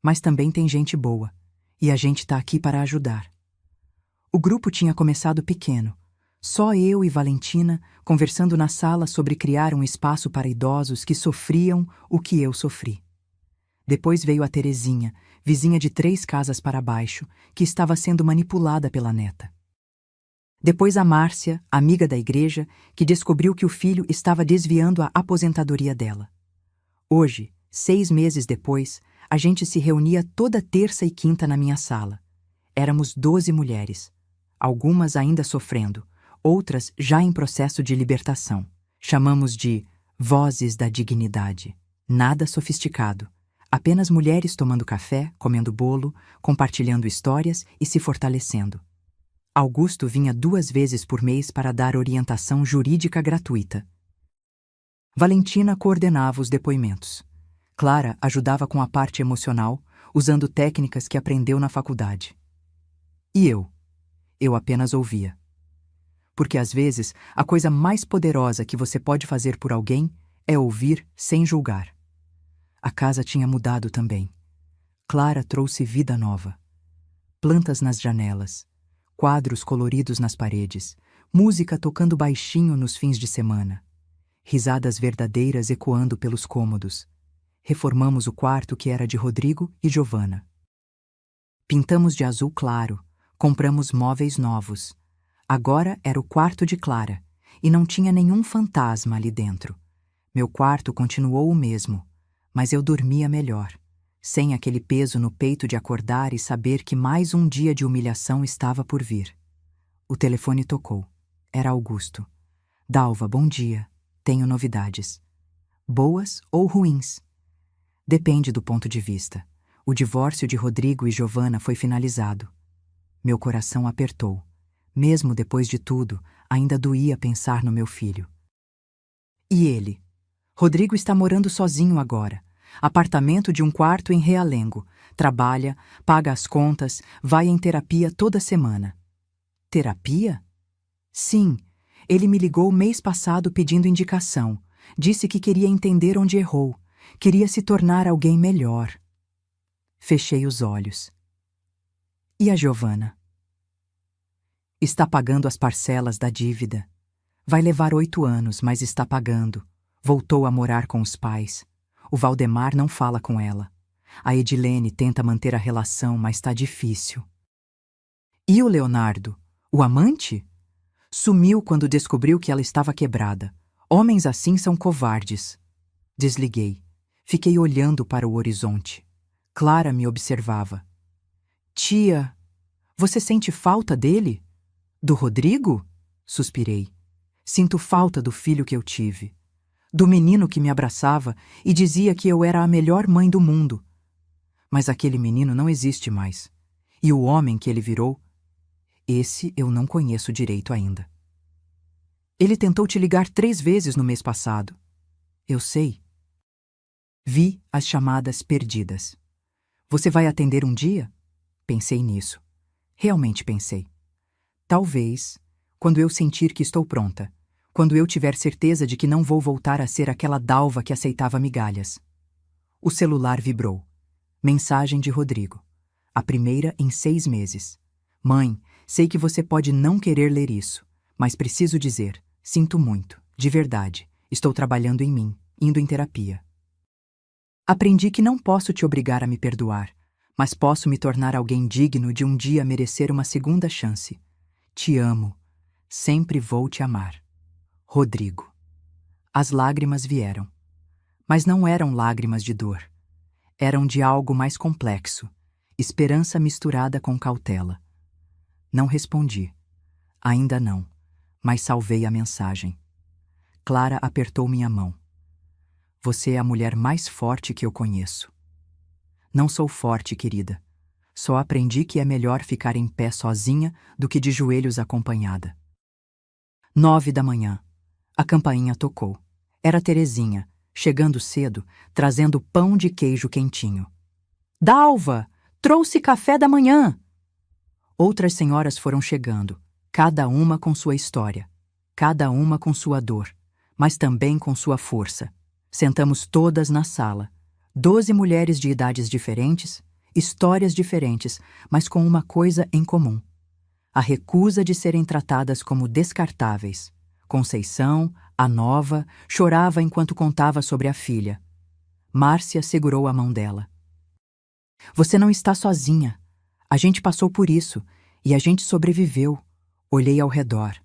Mas também tem gente boa. E a gente tá aqui para ajudar. O grupo tinha começado pequeno. Só eu e Valentina conversando na sala sobre criar um espaço para idosos que sofriam o que eu sofri. Depois veio a Terezinha, vizinha de 3 casas para baixo, que estava sendo manipulada pela neta. Depois a Márcia, amiga da igreja, que descobriu que o filho estava desviando a aposentadoria dela. Hoje, 6 meses depois, a gente se reunia toda terça e quinta na minha sala. Éramos 12 mulheres, algumas ainda sofrendo, outras já em processo de libertação. Chamamos de Vozes da Dignidade. Nada sofisticado. Apenas mulheres tomando café, comendo bolo, compartilhando histórias e se fortalecendo. Augusto vinha 2 vezes por mês para dar orientação jurídica gratuita. Valentina coordenava os depoimentos. Clara ajudava com a parte emocional, usando técnicas que aprendeu na faculdade. E eu apenas ouvia. Porque às vezes a coisa mais poderosa que você pode fazer por alguém é ouvir sem julgar. A casa tinha mudado também. Clara trouxe vida nova. Plantas nas janelas, quadros coloridos nas paredes, música tocando baixinho nos fins de semana, risadas verdadeiras ecoando pelos cômodos. Reformamos o quarto que era de Rodrigo e Giovana. Pintamos de azul claro, compramos móveis novos. Agora era o quarto de Clara, e não tinha nenhum fantasma ali dentro. Meu quarto continuou o mesmo, mas eu dormia melhor, sem aquele peso no peito de acordar e saber que mais um dia de humilhação estava por vir. O telefone tocou. Era Augusto. Dalva, bom dia. Tenho novidades. Boas ou ruins? Depende do ponto de vista. O divórcio de Rodrigo e Giovana foi finalizado. Meu coração apertou. Mesmo depois de tudo, ainda doía pensar no meu filho. E ele? Rodrigo está morando sozinho agora. Apartamento de 1 quarto em Realengo. Trabalha, paga as contas, vai em terapia toda semana. Terapia? Sim. Ele me ligou mês passado pedindo indicação. Disse que queria entender onde errou. Queria se tornar alguém melhor. Fechei os olhos. E a Giovana? Está pagando as parcelas da dívida. Vai levar 8 anos, mas está pagando. Voltou a morar com os pais. O Valdemar não fala com ela. A Edilene tenta manter a relação, mas está difícil. E o Leonardo? O amante? Sumiu quando descobriu que ela estava quebrada. Homens assim são covardes. Desliguei. Fiquei olhando para o horizonte. Clara me observava. Tia, você sente falta dele? Do Rodrigo? Suspirei. Sinto falta do filho que eu tive. Do menino que me abraçava e dizia que eu era a melhor mãe do mundo. Mas aquele menino não existe mais. E o homem que ele virou, esse eu não conheço direito ainda. Ele tentou te ligar 3 vezes no mês passado. Eu sei. Vi as chamadas perdidas. Você vai atender um dia? Pensei nisso. Realmente pensei. Talvez, quando eu sentir que estou pronta, quando eu tiver certeza de que não vou voltar a ser aquela Dalva que aceitava migalhas. O celular vibrou. Mensagem de Rodrigo. A primeira em 6 meses. Mãe, sei que você pode não querer ler isso, mas preciso dizer, sinto muito, de verdade, estou trabalhando em mim, indo em terapia. Aprendi que não posso te obrigar a me perdoar, mas posso me tornar alguém digno de um dia merecer uma segunda chance. Te amo. Sempre vou te amar. Rodrigo. As lágrimas vieram. Mas não eram lágrimas de dor. Eram de algo mais complexo, esperança misturada com cautela. Não respondi. Ainda não, mas salvei a mensagem. Clara apertou minha mão. Você é a mulher mais forte que eu conheço. Não sou forte, querida. Só aprendi que é melhor ficar em pé sozinha do que de joelhos acompanhada. 9 da manhã. A campainha tocou. Era Terezinha, chegando cedo, trazendo pão de queijo quentinho. Dalva, Trouxe café da manhã! Outras senhoras foram chegando, cada uma com sua história, cada uma com sua dor, mas também com sua força. Sentamos todas na sala, 12 mulheres de idades diferentes, histórias diferentes, mas com uma coisa em comum: a recusa de serem tratadas como descartáveis. Conceição, a nova, chorava enquanto contava sobre a filha. Márcia segurou a mão dela. Você não está sozinha. A gente passou por isso e a gente sobreviveu. Olhei ao redor.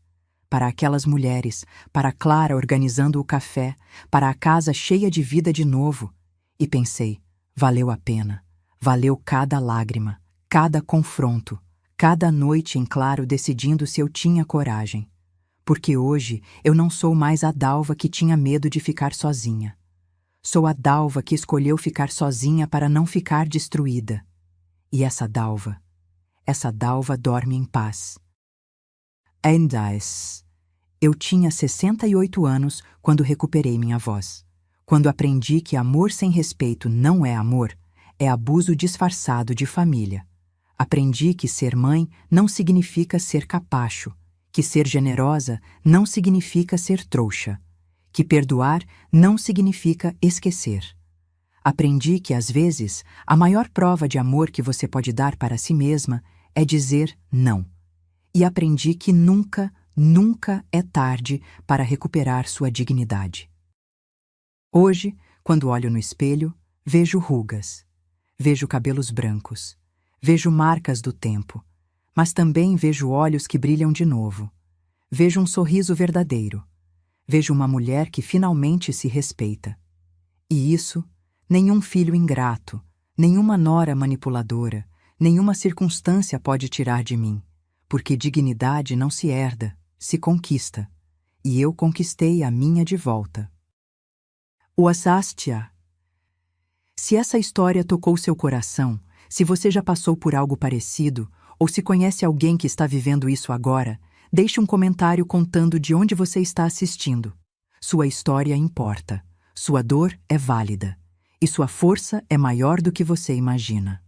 Para aquelas mulheres, para Clara organizando o café, para a casa cheia de vida de novo. E pensei, valeu a pena. Valeu cada lágrima, cada confronto, cada noite em claro decidindo se eu tinha coragem. Porque hoje eu não sou mais a Dalva que tinha medo de ficar sozinha. Sou a Dalva que escolheu ficar sozinha para não ficar destruída. E essa Dalva dorme em paz. Eu tinha 68 anos quando recuperei minha voz. Quando aprendi que amor sem respeito não é amor, é abuso disfarçado de família. Aprendi que ser mãe não significa ser capacho, que ser generosa não significa ser trouxa, que perdoar não significa esquecer. Aprendi que, às vezes, a maior prova de amor que você pode dar para si mesma é dizer não. E aprendi que nunca, nunca é tarde para recuperar sua dignidade. Hoje, quando olho no espelho, vejo rugas, vejo cabelos brancos, vejo marcas do tempo, mas também vejo olhos que brilham de novo. Vejo um sorriso verdadeiro. Vejo uma mulher que finalmente se respeita. E isso, nenhum filho ingrato, nenhuma nora manipuladora, nenhuma circunstância pode tirar de mim, porque dignidade não se herda, se conquista. E eu conquistei a minha de volta. O Asastia. Se essa história tocou seu coração, se você já passou por algo parecido, ou se conhece alguém que está vivendo isso agora, deixe um comentário contando de onde você está assistindo. Sua história importa, sua dor é válida, e sua força é maior do que você imagina.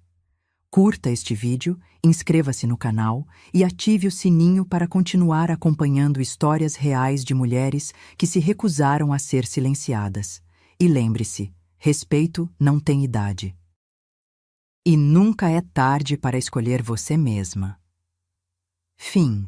Curta este vídeo, inscreva-se no canal e ative o sininho para continuar acompanhando histórias reais de mulheres que se recusaram a ser silenciadas. E lembre-se, respeito não tem idade. E nunca é tarde para escolher você mesma. Fim.